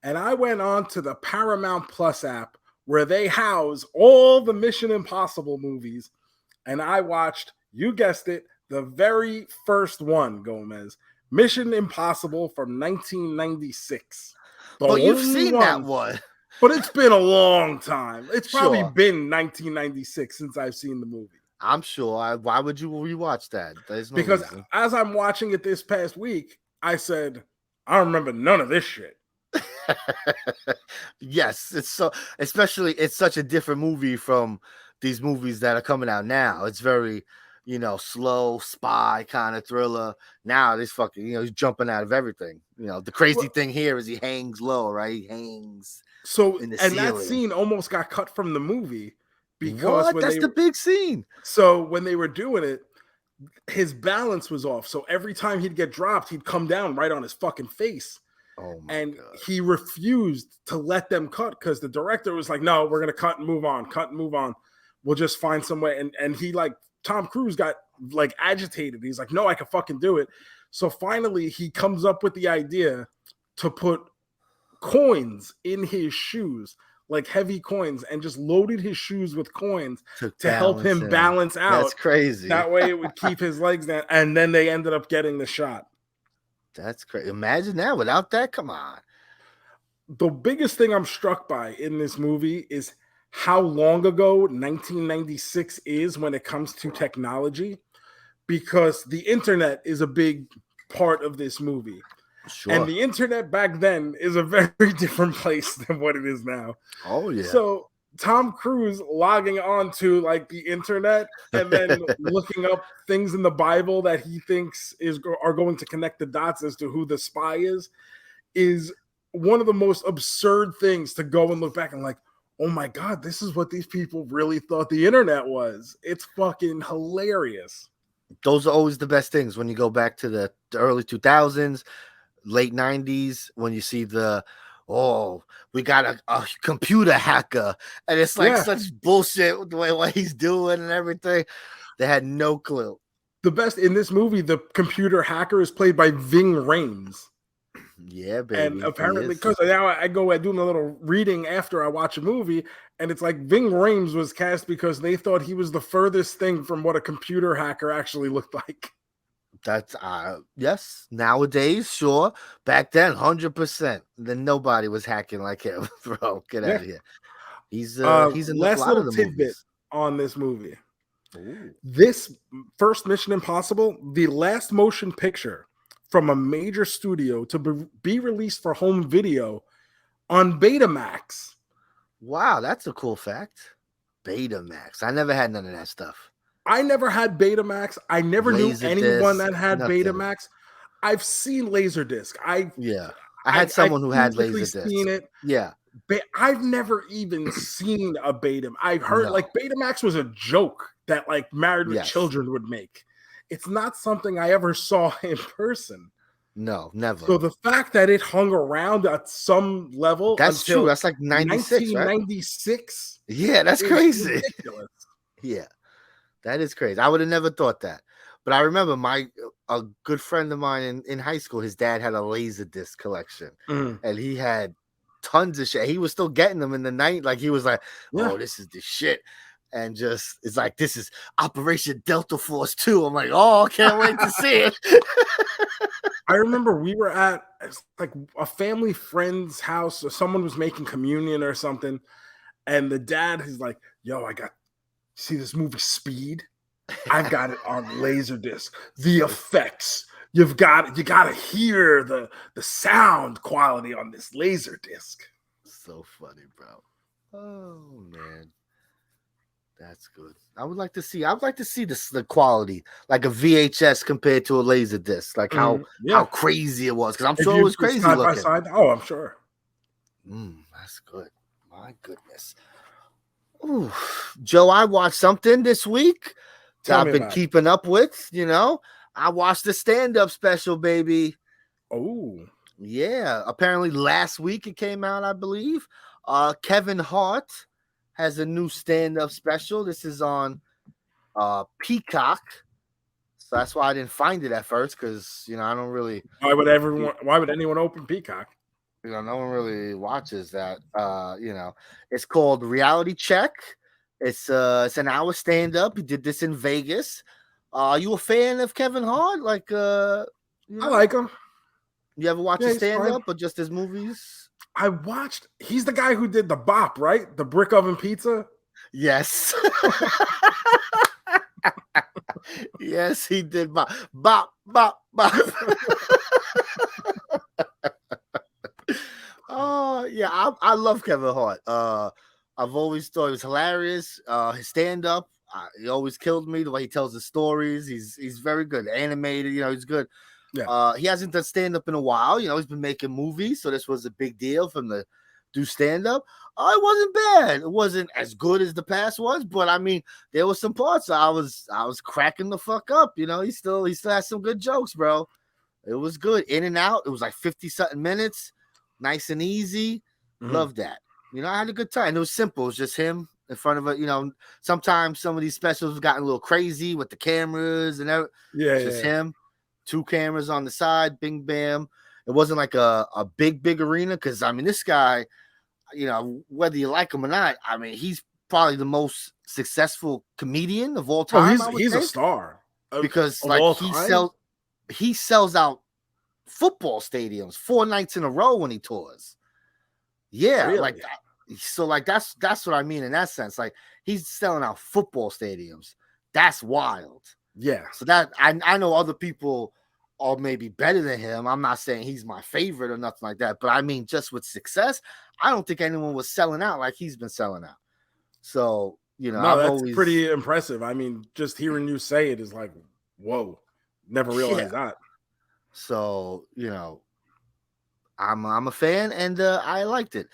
And I went on to the Paramount Plus app where they house all the Mission Impossible movies. And I watched, you guessed it, the very first one, JoeMeZ. Mission Impossible from 1996. But you've seen that one. But it's been a long time. It's probably been 1996 since I've seen the movie. I'm sure. Why would you rewatch that? Because as I'm watching it this past week, I said, I don't remember none of this shit. Yes, it's so, especially it's such a different movie from these movies that are coming out now. It's very, slow spy kind of thriller. Now this fucking, he's jumping out of everything. The crazy thing here is he hangs low, right? He hangs. So, in the and ceiling. that scene almost got cut from the movie because that's the big scene. So when they were doing it, his balance was off. So every time he'd get dropped, he'd come down right on his fucking face. Oh my God. He refused to let them cut because the director was like, no, we're going to cut and move on. We'll just find some way. And he Tom Cruise got agitated. He's like, no, I can fucking do it. So finally he comes up with the idea to put coins in his shoes, like heavy coins, and just loaded his shoes with coins to help him balance out. That's crazy. That way it would keep his legs down. And then they ended up getting the shot. That's crazy. Imagine that without that. Come on. The biggest thing I'm struck by in this movie is how long ago 1996 is when it comes to technology, because the internet is a big part of this movie. Sure. And the internet back then is a very different place than what it is now. Oh yeah. So Tom Cruise logging on to like the internet and then looking up things in the Bible that he thinks are going to connect the dots as to who the spy is one of the most absurd things to go and look back and like, oh my God, this is what these people really thought the internet was. It's fucking hilarious. Those are always the best things when you go back to the early 2000s, late 90s, when you see we got a computer hacker, and it's like such bullshit with the way what he's doing and everything. They had no clue. The best in this movie, the computer hacker is played by Ving Rhames. Yeah, baby. And apparently, because now I go doing a little reading after I watch a movie, and it's like Ving Rhames was cast because they thought he was the furthest thing from what a computer hacker actually looked like. That's yes. Nowadays, sure. Back then, 100%. Then nobody was hacking like him, bro. Get out of here. He's in last a lot little of the tidbit movies. On this movie. Ooh. This first Mission Impossible, the last motion picture from a major studio to be released for home video on Betamax. Wow, that's a cool fact. Betamax. I never had none of that stuff. I never had Betamax. I never knew anyone that had Betamax. I've seen Laserdisc. I had someone who had Laserdisc. Seen it. Yeah. But I've never even seen a Betamax. I've heard like Betamax was a joke that like Married with Children would make. It's not something I ever saw in person. No, never. So the fact that it hung around at some level, that's true. That's like 96, 1996. Right? Yeah, that's crazy. Ridiculous. Yeah, that is crazy. I would have never thought that. But I remember a good friend of mine in high school, his dad had a Laserdisc collection, and he had tons of shit. He was still getting them in the night. Like he was like, "Oh, this is the shit." And just it's like, this is Operation Delta Force 2. I'm like, oh, I can't wait to see it. I remember we were at like a family friend's house, or someone was making communion or something, and the dad is like, yo, see this movie Speed? I've got it on Laserdisc. The effects. You gotta hear the sound quality on this Laserdisc. So funny, bro. Oh man. That's good. I would like to see the quality, like a VHS compared to a Laserdisc, like how crazy it was. Because I'm sure it was crazy side looking. By side. Oh, I'm sure. That's good. My goodness. Ooh, Joe, I watched something this week that I've been keeping up with. You know, I watched the stand-up special, baby. Oh, yeah. Apparently, last week it came out, I believe. Kevin Hart has a new stand-up special. This is on Peacock. So that's why I didn't find it at first, because I don't really. Why would anyone open Peacock? No one really watches that. It's called Reality Check. It's an hour stand-up. He did this in Vegas. Are you a fan of Kevin Hart? Like I like him. You ever watch his stand-up or just his movies? He's the guy who did the Bop, right? The brick oven pizza. Yes. Yes, he did. Bop, bop, bop, bop. Oh, yeah. I love Kevin Hart. I've always thought he was hilarious. His stand-up, he always killed me. The way he tells the stories. He's very good. Animated, he's good. Yeah. He hasn't done stand-up in a while. He's been making movies, so this was a big deal for him to do stand-up. It wasn't bad. It wasn't as good as the past was, but I mean, there was some parts I was cracking the fuck up. He still has some good jokes, bro. It was good. In and out. It was like 50-something minutes. Nice and easy. Love that. I had a good time. It was simple. It was just him in front of it. Sometimes some of these specials have gotten a little crazy with the cameras and everything. Yeah, just him. 2 cameras on the side, bing, bam. It wasn't like a big arena, because, I mean, this guy, whether you like him or not, I mean, he's probably the most successful comedian of all time. He's a star. Because, like, he sells out football stadiums 4 nights in a row when he tours. Yeah, really? Like that. So, like, that's what I mean in that sense. Like, he's selling out football stadiums. That's wild. Yeah. So that I know other people are maybe better than him. I'm not saying he's my favorite or nothing like that, but I mean, just with success, I don't think anyone was selling out like he's been selling out. So, No, I've that's always pretty impressive. I mean, just hearing you say it is like, whoa, never realized that. So, I'm a fan, and I liked it.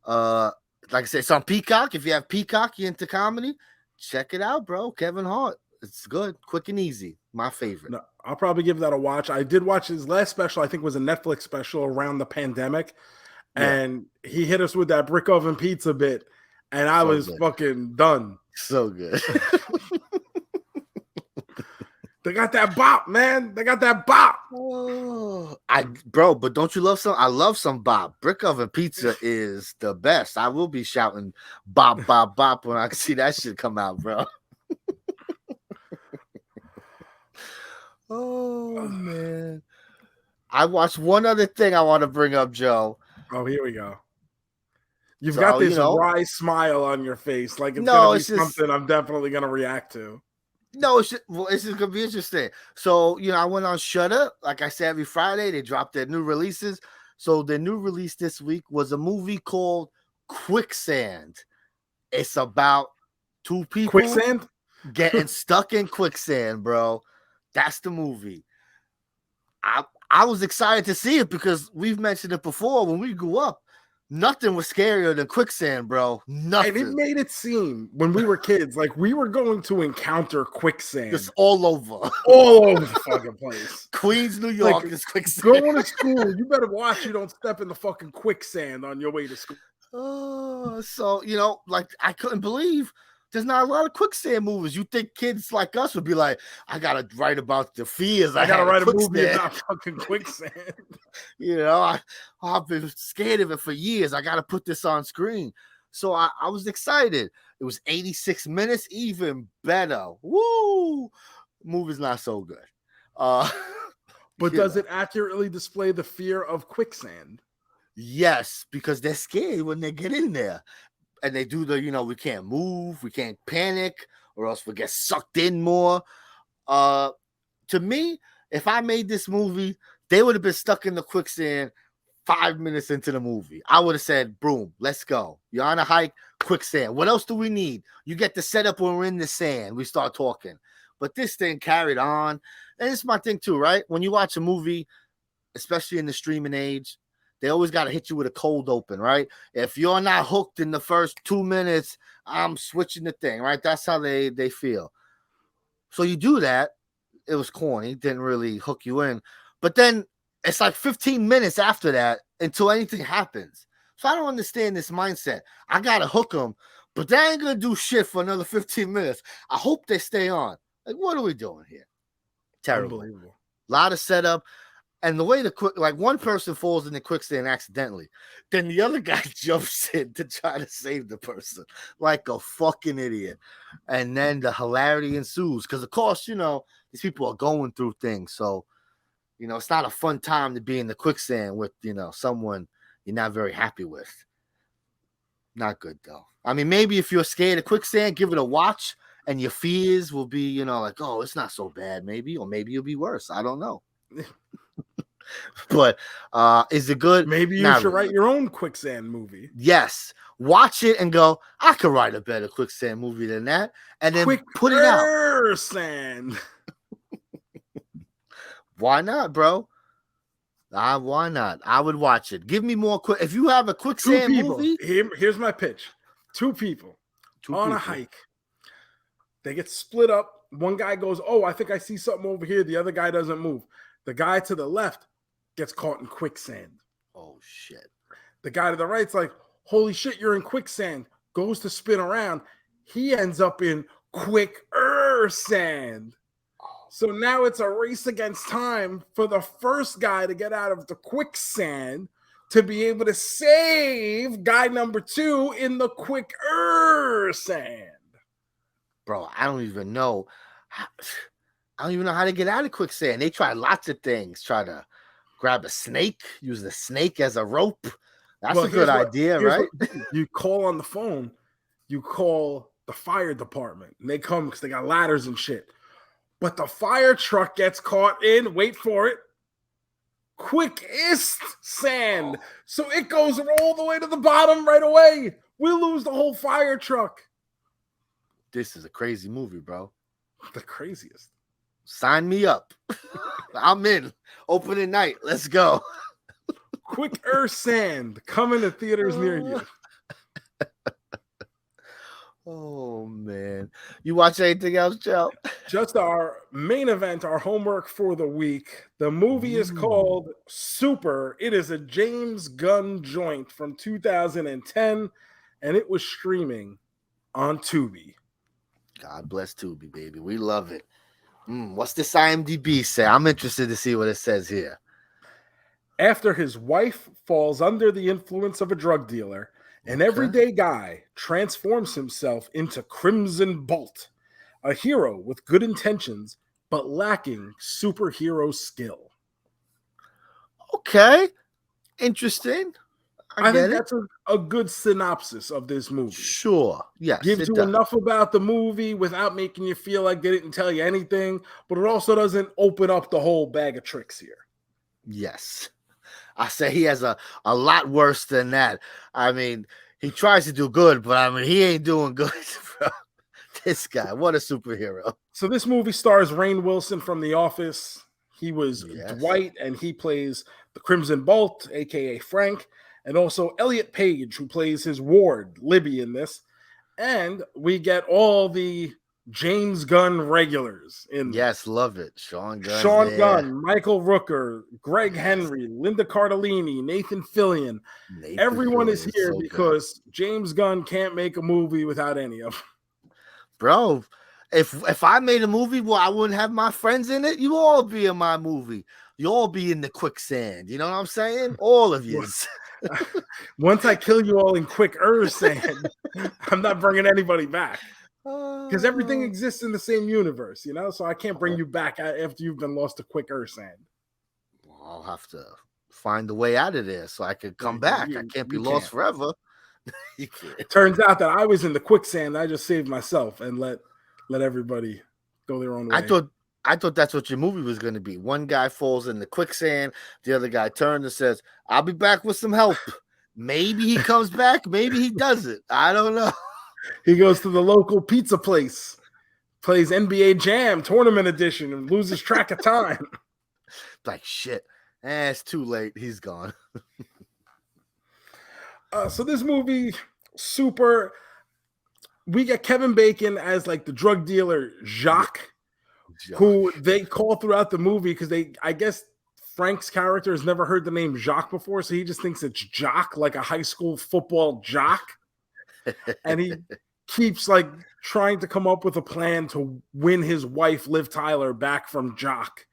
Like I said, it's on Peacock. If you have Peacock, you're into comedy, check it out, bro. Kevin Hart. It's good, quick and easy. My favorite. No, I'll probably give that a watch. I did watch his last special. I think was a Netflix special around the pandemic, and he hit us with that brick oven pizza bit, and I was fucking done. So good. They got that bop, man. They got that bop. Oh, but don't you love some? I love some bop. Brick oven pizza is the best. I will be shouting bop, bop, bop when I see that shit come out, bro. Oh man. I watched one other thing I want to bring up, Joe. Oh, here we go. You've got this wry smile on your face, like it's gonna be something I'm definitely gonna react to. No, it's just gonna be interesting. So, I went on Shudder. Like I said, every Friday they drop their new releases. So the new release this week was a movie called Quicksand. It's about two people Quicksand getting stuck in quicksand, bro. That's the movie. I was excited to see it because we've mentioned it before. When we grew up, nothing was scarier than quicksand, bro. Nothing. And it made it seem when we were kids like we were going to encounter quicksand. Just all over the fucking place. Queens, New York is quicksand. Going to school, you better watch you don't step in the fucking quicksand on your way to school. So, I couldn't believe there's not a lot of quicksand movies. You think kids like us would be like, I gotta write about the fears. I gotta write a movie about fucking quicksand. I've been scared of it for years. I gotta put this on screen. So I was excited. It was 86 minutes, even better. Woo! Movie's not so good. But does it accurately display the fear of quicksand? Yes, because they're scared when they get in there. And they do we can't move, we can't panic, or else we get sucked in more. To me, if I made this movie, they would have been stuck in the quicksand 5 minutes into the movie. I would have said, boom, let's go. You're on a hike, quicksand. What else do we need? You get the setup when we're in the sand. We start talking. But this thing carried on. And it's my thing too, right? When you watch a movie, especially in the streaming age, they always got to hit you with a cold open, right? If you're not hooked in the first 2 minutes, I'm switching the thing, right? That's how they feel. So you do that. It was corny. Didn't really hook you in. But then it's like 15 minutes after that until anything happens. So I don't understand this mindset. I got to hook them, but they ain't going to do shit for another 15 minutes. I hope they stay on. Like, what are we doing here? Terrible. Unbelievable. A lot of setup. And the way one person falls in the quicksand accidentally, then the other guy jumps in to try to save the person like a fucking idiot. And then the hilarity ensues because, of course, these people are going through things. So, it's not a fun time to be in the quicksand with, someone you're not very happy with. Not good, though. I mean, maybe if you're scared of quicksand, give it a watch and your fears will be, like, oh, it's not so bad, maybe. Or maybe it'll be worse. I don't know. But is it good? Maybe you should write your own quicksand movie. Yes. Watch it and go, I could write a better quicksand movie than that. And then put it out. Sand. Why not, bro? Why not? I would watch it. Give me more quick. If you have a quicksand movie. Here's my pitch. Two people on a hike. They get split up. One guy goes, oh, I think I see something over here. The other guy doesn't move. The guy to the left gets caught in quicksand. Oh, shit. The guy to the right's like, holy shit, you're in quicksand. Goes to spin around. He ends up in quicksand. So now it's a race against time for the first guy to get out of the quicksand to be able to save guy number 2 in the quicksand. Bro, I don't even know. I don't even know how to get out of quicksand. They try lots of things. Try to grab a snake, use the snake as a rope. That's a good idea, right? You call on the phone. You call the fire department, and they come because they got ladders and shit. but the fire truck gets caught in, wait for it, QUICKSAND. So it goes all the way to the bottom right away. We lose the whole fire truck. This is a crazy movie, bro. The craziest. Sign me up. I'm in. Opening night. Let's go. QUICKSAND coming to theaters near you. Oh, man. You watch anything else, Joe? Just our main event, our homework for the week. The movie is called Super. It is a James Gunn joint from 2010, and it was streaming on Tubi. God bless Tubi, baby. We love it. What's this IMDb say? I'm interested to see what it says here. After his wife falls under the influence of a drug dealer, an everyday guy transforms himself into Crimson Bolt, a hero with good intentions, but lacking superhero skill. Okay. Interesting. I think that's a good synopsis of this movie. Sure. Yes. Gives you enough about the movie without making you feel like they didn't tell you anything, but it also doesn't open up the whole bag of tricks here. Yes. I say he has a lot worse than that. I mean, he tries to do good, but I mean, he ain't doing good, bro. This guy, what a superhero. So this movie stars Rainn Wilson from The Office. He was Dwight, and he plays the Crimson Bolt, a.k.a. Frank, and also Elliot Page, who plays his ward, Libby, in this. And we get all the James Gunn regulars in. Yes, love it. Sean Gunn, Michael Rooker, Greg Henry, Linda Cardellini, Nathan Fillion. Everyone is here because James Gunn can't make a movie without any of them. Bro, if I made a movie where I wouldn't have my friends in it, you all be in my movie. You all be in the quicksand. You know what I'm saying? All of you. Once I kill you all in QUICKSAND, I'm not bringing anybody back. Because everything exists in the same universe, you know? So I can't bring you back after you've been lost to QUICKSAND. Well, I'll have to find a way out of there so I could come back. I can't be lost forever. It turns out that I was in the quicksand. I just saved myself and let everybody go their own way. I thought that's what your movie was going to be. One guy falls in the quicksand. The other guy turns and says, I'll be back with some help. Maybe he comes back. Maybe he doesn't. I don't know. He goes to the local pizza place, plays NBA Jam Tournament Edition, and loses track of time. Like, shit. It's too late. He's gone. So this movie, Super, we get Kevin Bacon as like the drug dealer Jacques, who they call throughout the movie because I guess Frank's character has never heard the name Jacques before, so he just thinks it's Jock, like a high school football jock. And he keeps like trying to come up with a plan to win his wife, Liv Tyler, back from Jock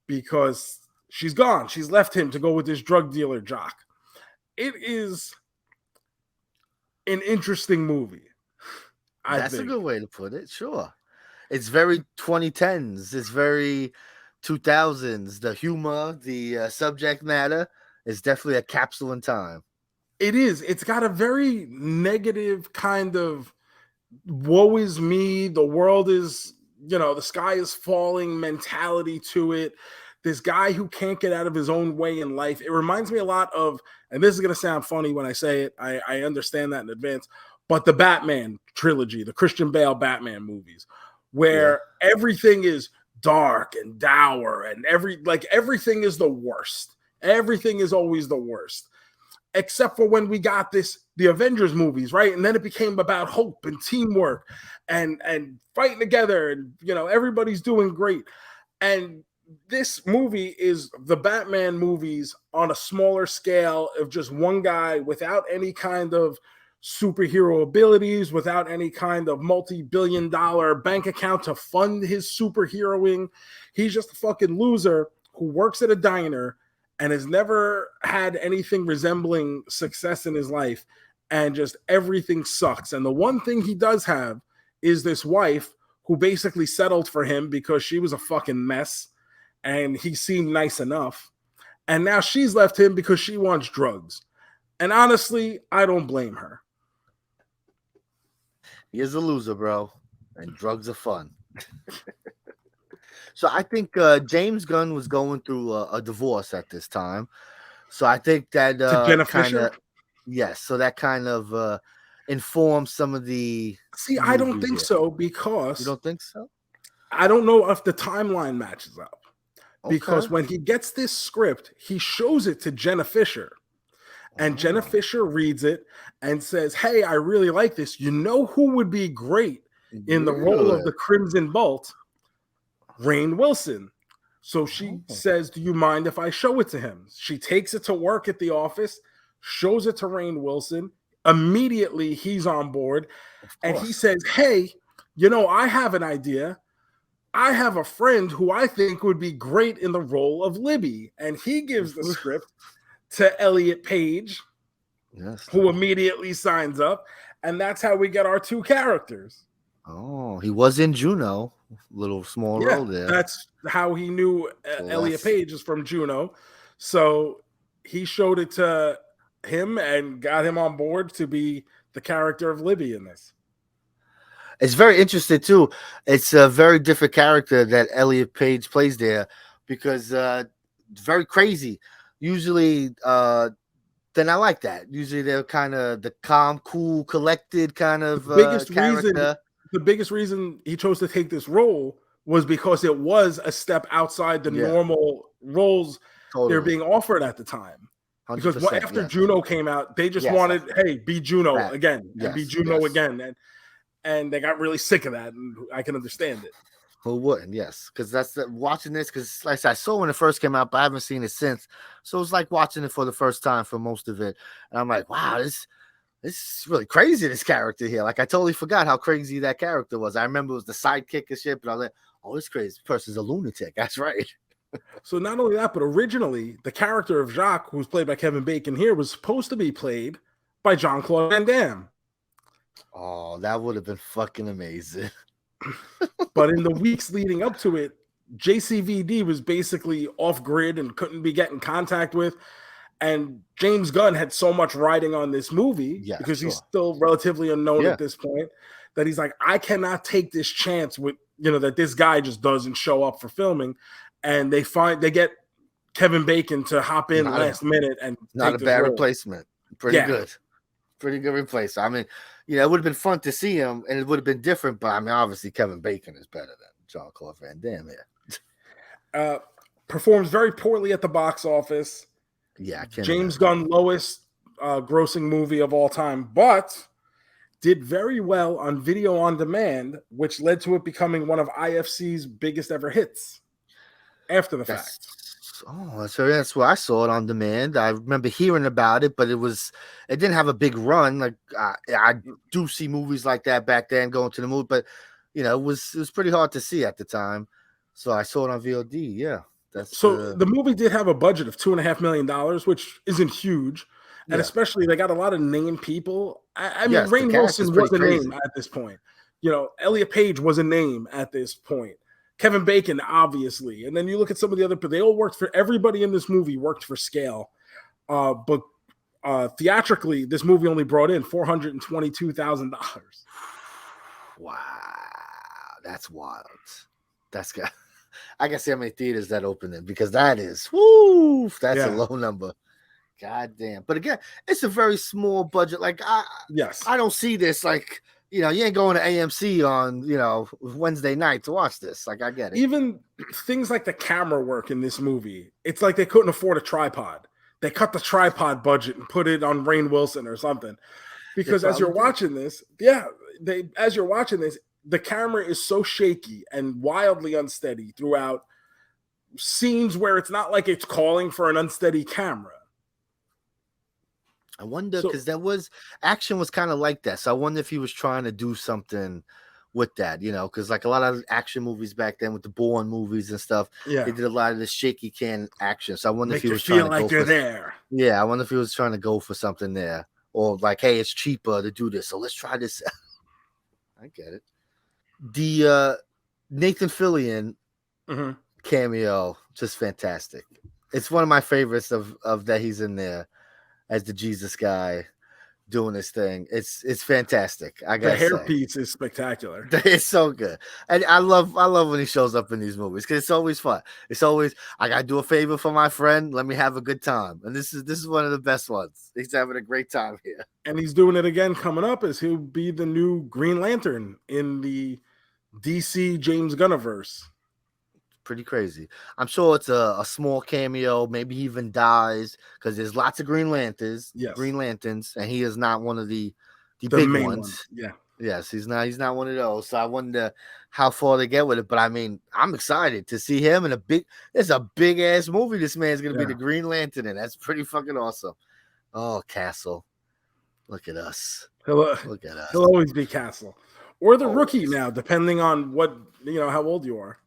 because she's gone. She's left him to go with this drug dealer Jock. It is an interesting movie. That's a good way to put it. Sure. It's very 2010s. It's very 2000s. The humor, the subject matter is definitely a capsule in time. It is. It's got a very negative kind of woe is me. The world is, the sky is falling mentality to it. This guy who can't get out of his own way in life. It reminds me a lot of, and this is going to sound funny when I say it. I understand that in advance, but the Batman trilogy, the Christian Bale Batman movies, where everything is dark and dour and everything is the worst. Everything is always the worst. Except for when we got the Avengers movies, right? And then it became about hope and teamwork and fighting together and, everybody's doing great. And this movie is the Batman movies on a smaller scale of just one guy without any kind of superhero abilities, without any kind of multi-billion-dollar bank account to fund his superheroing. He's just a fucking loser who works at a diner and has never had anything resembling success in his life, and just everything sucks. And the one thing he does have is this wife who basically settled for him because she was a fucking mess and he seemed nice enough. And now she's left him because she wants drugs. And honestly, I don't blame her. He is a loser, bro. And drugs are fun. So I think James Gunn was going through a divorce at this time. So I think that To Jenna kind Fisher? of yes. So that kind of informs some of the See, I don't movie think here. so You because don't think so? I don't know if the timeline matches up. Okay. Because when he gets this script, he shows it to Jenna Fisher. And Jenna Oh, Fisher reads it and says, "Hey, I really like this. You know who would be great in the role of really? the Crimson Bolt? Rainn Wilson." So she Oh, says, "Do you mind if I show it to him?" She takes it to work at the office, shows it to Rainn Wilson. Immediately, he's on board. of And he course. says, "Hey, you know, I have an idea. I have a friend who I think would be great in the role of Libby." And he gives the script to Elliot Page, Yes. who immediately signs up. And that's how we get our two characters. Oh, he was in Juno. Little small Yeah, role there. that's how he knew So Elliot that's Page is from Juno. So he showed it to him and got him on board to be the character of Libby in this. it's very interesting too. It's a very different character that Elliot Page plays there because it's very crazy. Usually then I like that. Usually they're kind of the calm, cool, collected kind of Biggest reason character. the biggest reason he chose to take this role was because it was a step outside the Yeah, normal roles they're totally. being offered at the time. Because 100%. after Yes. Juno came out, they just Yes. wanted, hey, be Juno That. again and be Yes. Juno Yes. again. And they got really sick of that, and I can understand it. Who wouldn't? Yes, because that's watching this. Because like I said, I saw when it first came out, but I haven't seen it since. So it's like watching it for the first time for most of it, and I'm like, wow, this is really crazy. This character here, like I totally forgot how crazy that character was. I remember it was the sidekick and shit, but I was like, oh, this crazy person's a lunatic. That's right. So not only that, but originally the character of Jacques, who's played by Kevin Bacon here, was supposed to be played by Jean-Claude Van Damme. Oh, that would have been fucking amazing. But in the weeks leading up to it, JCVD was basically off grid and couldn't be getting contact with. And James Gunn had so much riding on this movie Yeah, because he's sure. still relatively unknown Yeah. at this point, that he's like, I cannot take this chance with, that this guy just doesn't show up for filming. And they get Kevin Bacon to hop in last minute and Not a take this bad role. replacement. Pretty Yeah. good. Pretty good replacement. I mean, it would have been fun to see him, and it would have been different. But I mean, obviously, Kevin Bacon is better than Jean-Claude Van Damme here. Performs very poorly at the box office. Yeah, I can't James imagine. Gunn, lowest grossing movie of all time, but did very well on video on demand, which led to it becoming one of IFC's biggest ever hits after the fact. That's where I saw it on demand. I remember hearing about it, but it didn't have a big run. Like I do see movies like that back then going to the movie, but it was pretty hard to see at the time. So I saw it on VOD. Yeah. The movie did have a budget of $2.5 million, which isn't huge. And especially they got a lot of named people. I mean, Rainn Wilson was a name at this point. Elliot Page was a name at this point. Kevin Bacon, obviously. And then you look at some of the other people. They all worked for, everybody in this movie worked for scale. But theatrically, this movie only brought in $422,000. Wow. That's wild. That's good. I can see how many theaters that opened in, because that's a low number. God damn. But again, it's a very small budget. Like I don't see this like, you ain't going to AMC on, Wednesday night to watch this. Like I get it. Even things like the camera work in this movie, it's like they couldn't afford a tripod. They cut the tripod budget and put it on Rainn Wilson or something. Because as you're watching this, the camera is so shaky and wildly unsteady throughout scenes where it's not like it's calling for an unsteady camera. I wonder, because action was kind of like that. So I wonder if he was trying to do something with that, because like a lot of action movies back then with the Bourne movies and stuff, they did a lot of the shaky can action. So I wonder if he was trying to like you're there. Yeah, I wonder if he was trying to go for something there, or like, hey, it's cheaper to do this, so let's try this. I get it. The Nathan Fillion cameo, just fantastic. It's one of my favorites of that he's in there as the Jesus guy. doing this thing. It's fantastic. I The gotta say. hairpiece is spectacular. It's so good, and I love when he shows up in these movies because it's always fun. It's always I gotta do a favor for my friend. Let me have a good time, and this is one of the best ones. He's having a great time here, and he's doing it again coming up. As he'll be the new Green Lantern in the DC James Gunniverse. Pretty crazy. I'm sure it's a small cameo. Maybe he even dies because there's lots of Green Lanterns. Yes. Green Lanterns, and he is not one of the big main ones. one. Yeah. Yes, he's not one of those. So I wonder how far they get with it. But I mean, I'm excited to see him in it's a big ass movie. This man's gonna be the Green Lantern, and that's pretty fucking awesome. Oh, Castle. Look at us. Look at us. He'll always be Castle. Or the Rookie now, depending on what how old you are.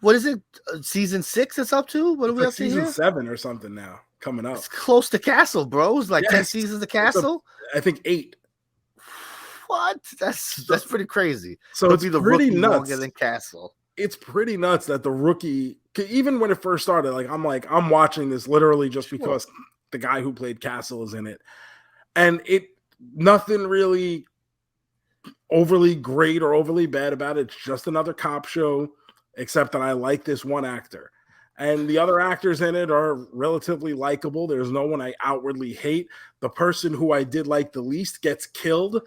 What is it? Season 6 it's up to? What are we up to season here? 7 or something now coming up. It's close to Castle, bro. It's like 10 seasons of Castle. I think 8. What? That's pretty crazy. So it's the pretty Rookie nuts. Longer than Castle. It's pretty nuts that the Rookie, even when it first started, I'm watching this literally just because the guy who played Castle is in it, and nothing really overly great or overly bad about it. It's just another cop show, except that I like this one actor, and the other actors in it are relatively likable. There's no one I outwardly hate. The person who I did like the least gets killed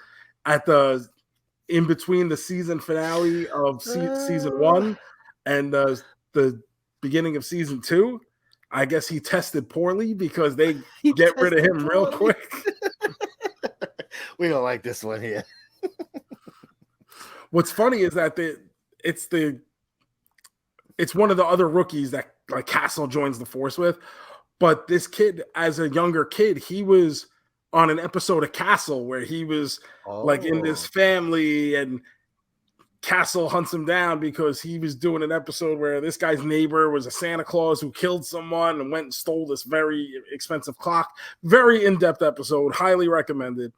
in between the season finale of season 1 and the beginning of season 2. I guess he tested poorly because they get rid of him real quick. We don't like this one here. What's funny is that it's one of the other rookies that Castle joins the force with, but this kid, as a younger kid, he was on an episode of Castle where he was in this family, and Castle hunts him down because he was doing an episode where this guy's neighbor was a Santa Claus who killed someone and went and stole this very expensive clock. Very in-depth episode, highly recommended.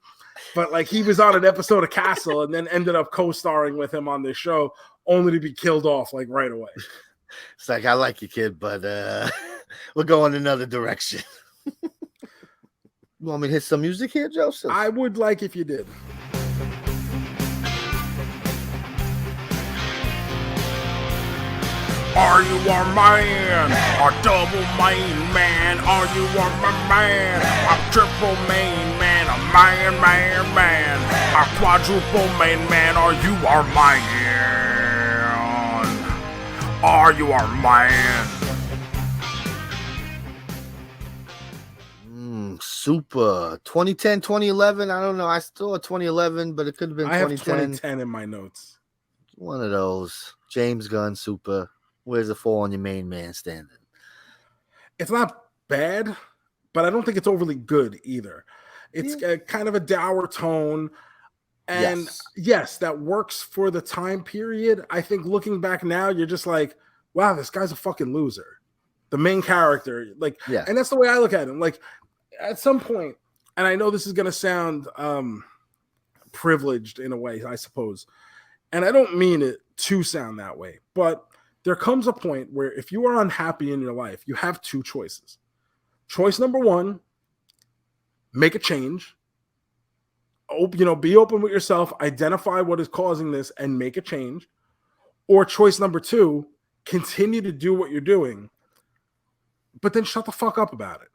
But he was on an episode of Castle and then ended up co-starring with him on this show, only to be killed off right away. It's like, I like you, kid, but we're going another direction. You want me to hit some music here, Joseph? I would like if you did. Are you a man? A double main man? Are you a man? A triple main man? A man? A quadruple main man? Are you our man? Are you our man? Super. 2010, 2011. I don't know. I still 2011, but it could have been 2010. I have 2010 in my notes. One of those. James Gunn, Super. Where's the fall on your main man standing? It's not bad, but I don't think it's overly good either. It's kind of a dour tone. And yes, that works for the time period. I think looking back now, you're just like, wow, this guy's a fucking loser. The main character. And that's the way I look at him. At some point, and I know this is going to sound privileged in a way, I suppose, and I don't mean it to sound that way, but there comes a point where if you are unhappy in your life, you have two choices. Choice number one, make a change. Be open with yourself, identify what is causing this, and make a change. Or choice number two, continue to do what you're doing, but then shut the fuck up about it.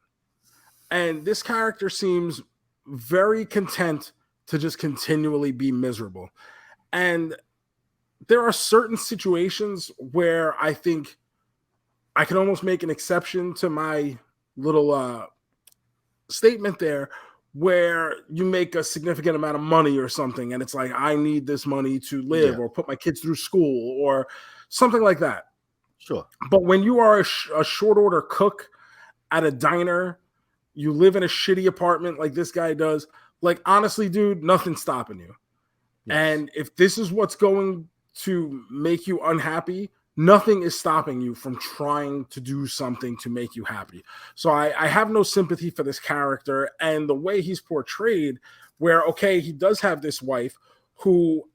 And this character seems very content to just continually be miserable. And there are certain situations where I think I can almost make an exception to my little statement there, where you make a significant amount of money or something, and it's like, I need this money to live or put my kids through school or something like that. Sure. But when you are a short order cook at a diner, you live in a shitty apartment like this guy does, honestly, dude, nothing's stopping you. Yes. And if this is what's going to make you unhappy, nothing is stopping you from trying to do something to make you happy. So I have no sympathy for this character and the way he's portrayed, where, okay, he does have this wife who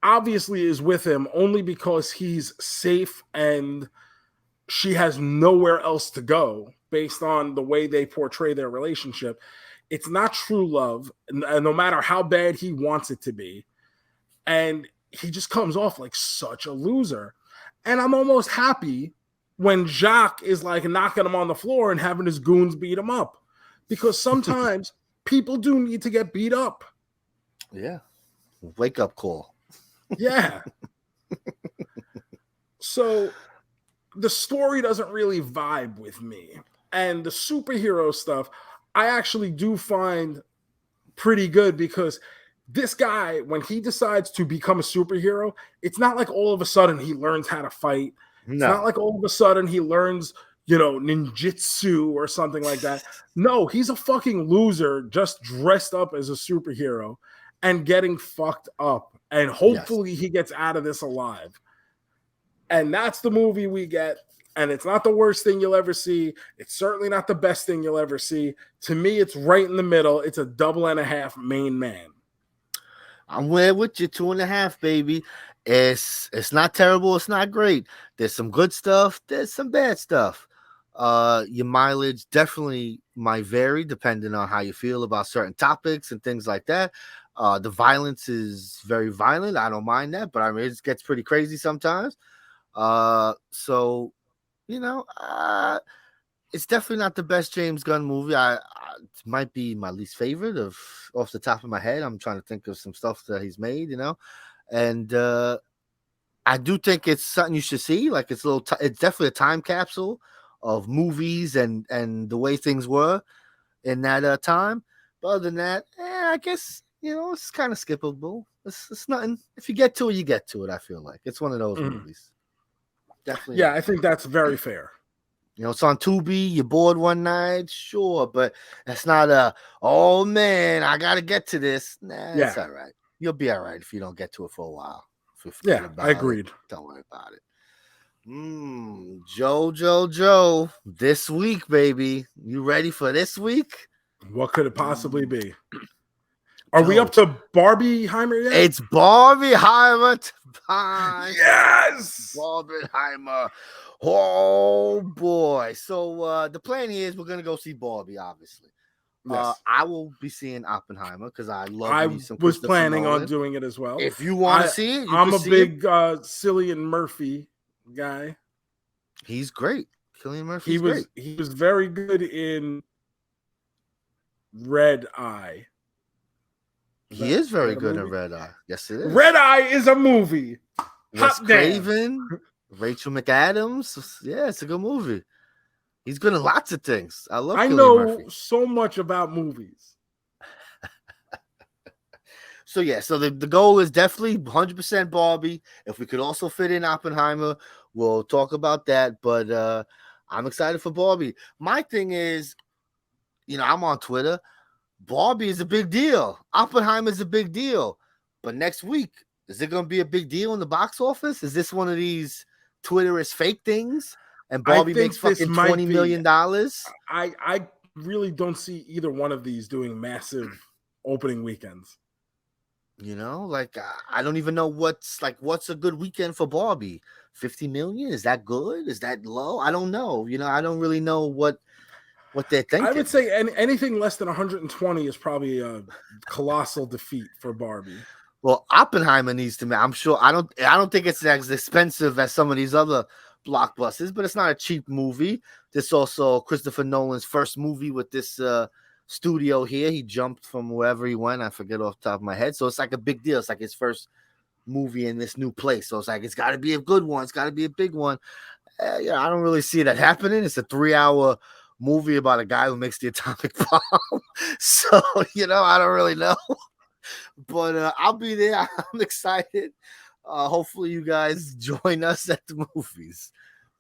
obviously is with him only because he's safe and she has nowhere else to go. based on the way they portray their relationship. It's not true love, no matter how bad he wants it to be. And he just comes off like such a loser. And I'm almost happy when Jacques is like knocking him on the floor and having his goons beat him up. Because sometimes people do need to get beat up. Yeah. Wake up call. Yeah. So the story doesn't really vibe with me. And the superhero stuff, I actually do find pretty good because this guy, when he decides to become a superhero, it's not like all of a sudden he learns how to fight. No. It's not like all of a sudden he learns, ninjutsu or something like that. No, he's a fucking loser just dressed up as a superhero and getting fucked up. And hopefully he gets out of this alive. And that's the movie we get. And it's not the worst thing you'll ever see. It's certainly not the best thing you'll ever see. To me, it's right in the middle. It's a 2.5 main man. I'm with you, 2.5, baby. It's not terrible. It's not great. There's some good stuff. There's some bad stuff. Your mileage definitely might vary depending on how you feel about certain topics and things like that. The violence is very violent. I don't mind that, but I mean, it gets pretty crazy sometimes. So, it's definitely not the best James Gunn movie. It might be my least favorite off the top of my head. I'm trying to think of some stuff that he's made, and I do think it's something you should see. Like it's it's definitely a time capsule of movies and the way things were in that time. But other than that, I guess it's kind of skippable. It's nothing. If you get to it, you get to it. I feel like it's one of those movies. Definitely. Yeah, I think that's very fair. It's on Tubi. You're bored one night, sure, but that's not oh man, I gotta get to this. Nah, it's all right. You'll be all right if you don't get to it for a while. I agreed. Don't worry about it. Joe, this week, baby. You ready for this week? What could it possibly be? Are we up to Barbieheimer yet? It's Barbieheimer time. Yes! Barbieheimer. Oh, boy. So the plan here is we're going to go see Barbie, obviously. Yes. I will be seeing Oppenheimer because I love me some was Christopher planning Nolan. on doing it as well. If you want to see it, I'm a big Cillian Murphy guy. He's great. Cillian Murphy. He was very good in Red Eye. He is very good in Red Eye. Yes, it is. Red Eye is a movie. Wes Craven, Rachel McAdams. Yeah, it's a good movie. He's good in lots of things. I know Murphy. So much about movies. So the goal is definitely 100% Barbie. If we could also fit in Oppenheimer, we'll talk about that. But I'm excited for Barbie. My thing is, I'm on Twitter. Barbie is a big deal. Oppenheimer is a big deal. But next week, is it going to be a big deal in the box office? Is this one of these Twitter is fake things? And Barbie makes fucking $20 million? I really don't see either one of these doing massive opening weekends. I don't even know what's a good weekend for Barbie. 50 million? Is that good? Is that low? I don't know. I don't really know what they're thinking. I would say anything less than 120 is probably a colossal defeat for Barbie. Well, Oppenheimer needs to. I'm sure. I don't think it's as expensive as some of these other blockbusters, but it's not a cheap movie. This also Christopher Nolan's first movie with this studio here. He jumped from wherever he went. I forget off the top of my head. So it's like a big deal. It's like his first movie in this new place. So it's got to be a good one. It's got to be a big one. I don't really see that happening. It's a 3-hour movie about a guy who makes the atomic bomb. So, I don't really know. But I'll be there. I'm excited. Hopefully you guys join us at the movies.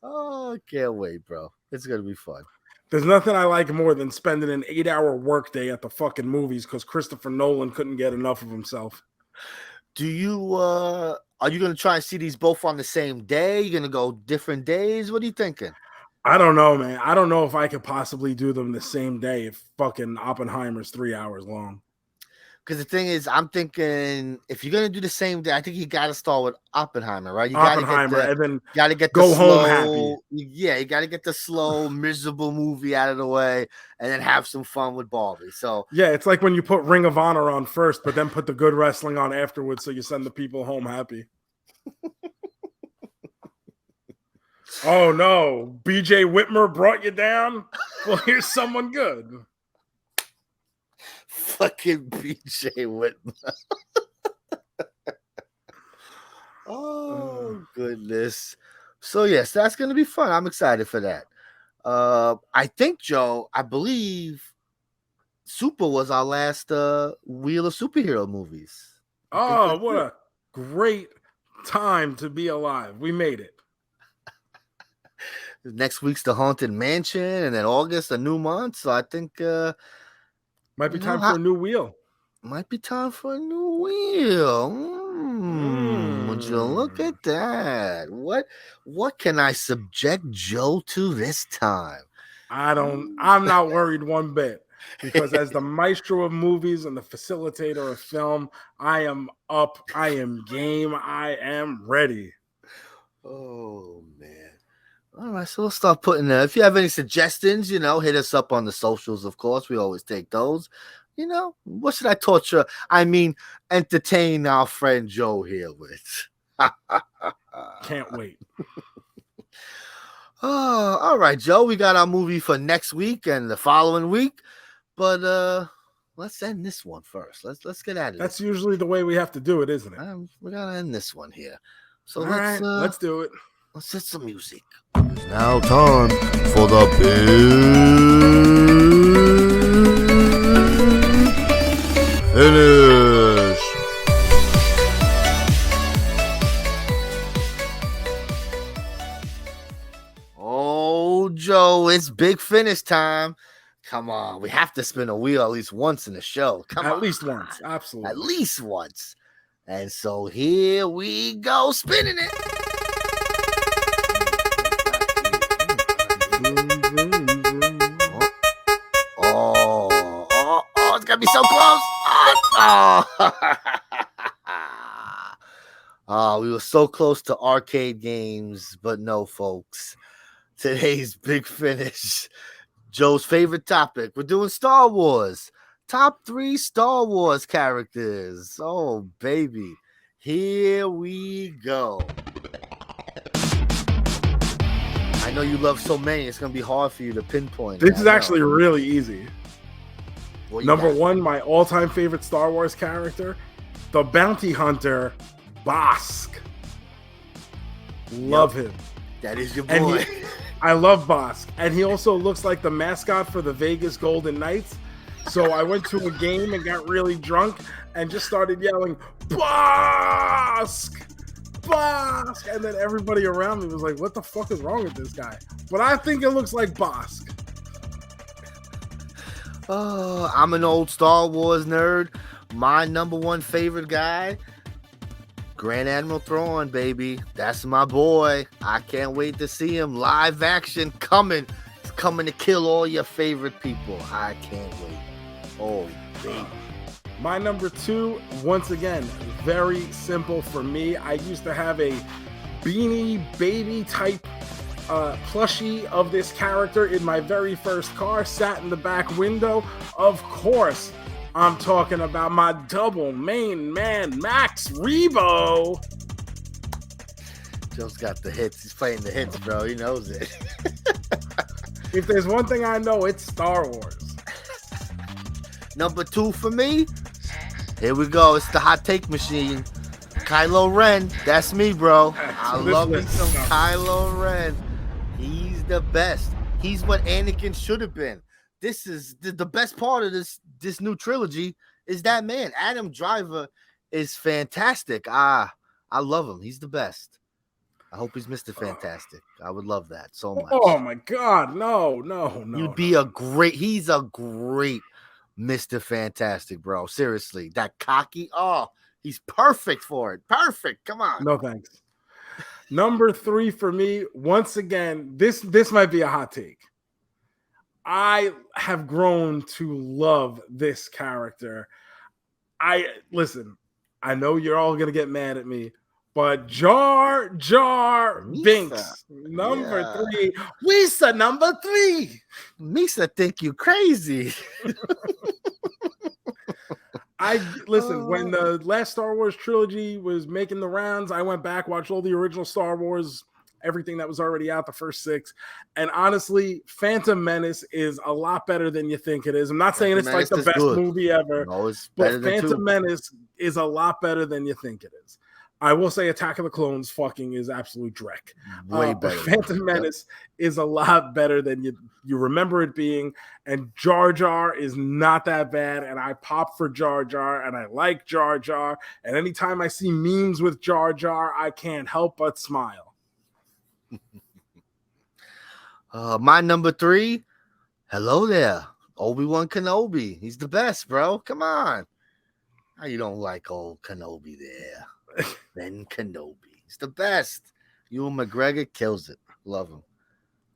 Oh, can't wait, bro. It's going to be fun. There's nothing I like more than spending an 8-hour workday at the fucking movies because Christopher Nolan couldn't get enough of himself. Are you going to try and see these both on the same day? You're going to go different days? What are you thinking? I don't know, man. I don't know if I could possibly do them the same day if fucking Oppenheimer's 3 hours long. Because the thing is, I'm thinking if you're gonna do the same thing, I think you got to start with Oppenheimer, right? You Oppenheimer, and then got to get go the home slow, happy. yeah, you got to get the slow, miserable movie out of the way, and then have some fun with Barbie. So yeah, it's like when you put Ring of Honor on first, but then put the good wrestling on afterwards, so you send the people home happy. Oh no, BJ Whitmer brought you down. Well, here's someone good. Fucking BJ Whitmer. Oh goodness. So yes, that's gonna be fun. I'm excited for that. I think, Joe, I believe Super was our last wheel of superhero movies. Oh, what a great time to be alive. We made it. Next week's the Haunted Mansion, and then August, a new month. So I think might be time for a new wheel. Might be time for a new wheel. Would you look at that? What can I subject Joe to this time? I'm not worried one bit, because as the maestro of movies and the facilitator of film, I am up, I am game, I am ready. Oh man. All right, so we'll start putting if you have any suggestions, hit us up on the socials, of course. We always take those. What should I torture? I mean, entertain our friend Joe here with. Can't wait. Oh, all right, Joe. We got our movie for next week and the following week, but let's end this one first. Let's get at it. That's usually the way we have to do it, isn't it? We gotta end this one here. So let's do it. Let's set some music. It's now time for the big finish. Oh, Joe, it's big finish time. Come on, we have to spin a wheel at least once in the show. At least once, absolutely. At least once. And so here we go, spinning it. Oh, it's gonna be so close. Oh, we were so close to arcade games, but no, folks. Today's big finish, Joe's favorite topic. We're doing Star Wars. Top 3 Star Wars characters. Oh, baby. Here we go. I know you love so many. It's going to be hard for you to pinpoint. This is actually really easy. Number 1, my all-time favorite Star Wars character, the bounty hunter, Bosk. Love him. That is your boy. I love Bosk. And he also looks like the mascot for the Vegas Golden Knights. So I went to a game and got really drunk and just started yelling, Bosk! Bosk! And then everybody around me was like, what the fuck is wrong with this guy? But I think it looks like Bosk. Oh, I'm an old Star Wars nerd. My number 1 favorite guy, Grand Admiral Thrawn, baby. That's my boy. I can't wait to see him live action coming. It's coming to kill all your favorite people. I can't wait. Oh, baby. My number 2, once again, very simple for me. I used to have a Beanie Baby type plushie of this character in my very first car, sat in the back window. Of course, I'm talking about my double main man, Max Rebo. Joe's got the hits. He's playing the hits, bro. He knows it. If there's one thing I know, it's Star Wars. Number 2 for me. Here we go. It's the hot take machine. Kylo Ren. That's me, bro. I love me some Kylo Ren. He's the best. He's what Anakin should have been. This is the best part of this new trilogy is that man. Adam Driver is fantastic. I love him. He's the best. I hope he's Mr. Fantastic. I would love that so much. Oh my God. No. He'd be he's a great Mr. Fantastic, bro. Seriously. That cocky. Oh, he's perfect for it. Perfect. Come on. No thanks. Number 3 for me, once again, this might be a hot take. I have grown to love this character. Listen, I know you're all gonna get mad at me, but Jar Jar Binks, number 3. Misa, number 3. Misa think you crazy. Listen, when the last Star Wars trilogy was making the rounds, I went back, watched all the original Star Wars, everything that was already out, the first 6. And honestly, Phantom Menace is a lot better than you think it is. I'm not saying it's like the best movie ever, but Phantom Menace is a lot better than you think it is. I will say Attack of the Clones fucking is absolute dreck. Way better. But Phantom Menace is a lot better than you remember it being. And Jar Jar is not that bad. And I pop for Jar Jar and I like Jar Jar. And anytime I see memes with Jar Jar, I can't help but smile. My number 3. Hello there. Obi-Wan Kenobi. He's the best, bro. Come on. How you don't like old Kenobi there? Ben Kenobi. He's the best. Ewan McGregor kills it. Love him.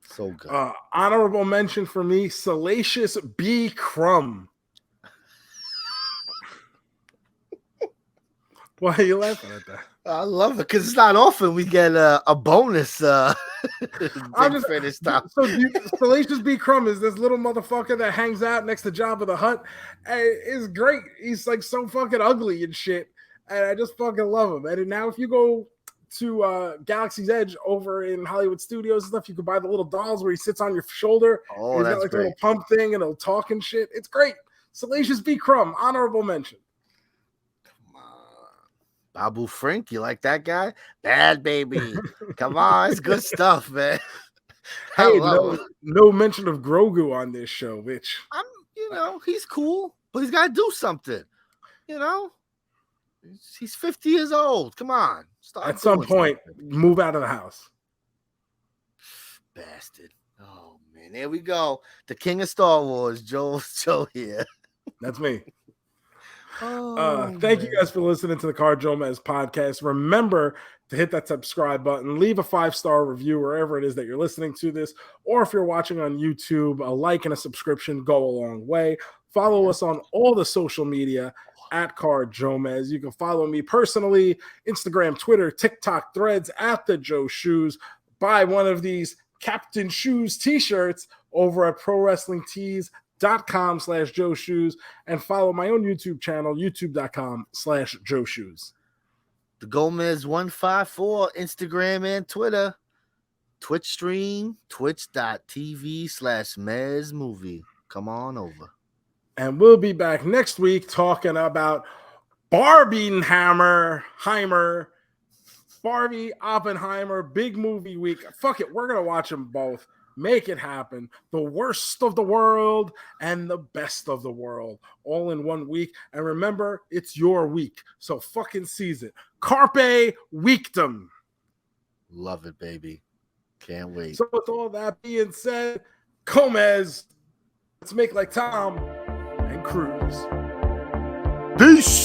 So good. Honorable mention for me, Salacious B. Crumb. Why are you laughing at that? I love it because it's not often we get a bonus. I'm just finished stuff. So Salacious B. Crumb is this little motherfucker that hangs out next to Jabba the Hutt. And it's great. He's like so fucking ugly and shit. And I just fucking love him. And now if you go to Galaxy's Edge over in Hollywood Studios and stuff, you can buy the little dolls where he sits on your shoulder. Oh, he's that's got like great. a little pump thing and he'll talk and shit. It's great. Salacious B. Crumb, honorable mention. Come on. Babu Frink, you like that guy? Bad baby. Come on, it's good stuff, man. Hey, no mention of Grogu on this show, bitch. He's cool, but he's got to do something. He's 50 years old. Come on. At some point, move out of the house. Bastard. Oh, man. There we go. The king of Star Wars, Joe here. That's me. Thank you guys for listening to the JoeMeZ podcast. Remember to hit that subscribe button. Leave a 5-star review wherever it is that you're listening to this. Or if you're watching on YouTube, a like and a subscription go a long way. Follow us on all the social media at JoeMeZ. You can follow me personally, Instagram, Twitter, TikTok, Threads at the Joe Shoes. Buy one of these Captain Shoes t-shirts over at ProWrestlingTees.com/Joe Shoes and follow my own YouTube channel, youtube.com/Joe Shoes. The Gomez154, Instagram and Twitter. Twitch stream, twitch.tv/Mez Movie. Come on over. And we'll be back next week talking about Barbie Oppenheimer, big movie week. Fuck it, we're going to watch them both. Make it happen. The worst of the world and the best of the world all in one week. And remember, it's your week. So fucking seize it. Carpe Weekem. Love it, baby. Can't wait. So with all that being said, JoeMeZ, let's make like Tom and Cruise. Peace.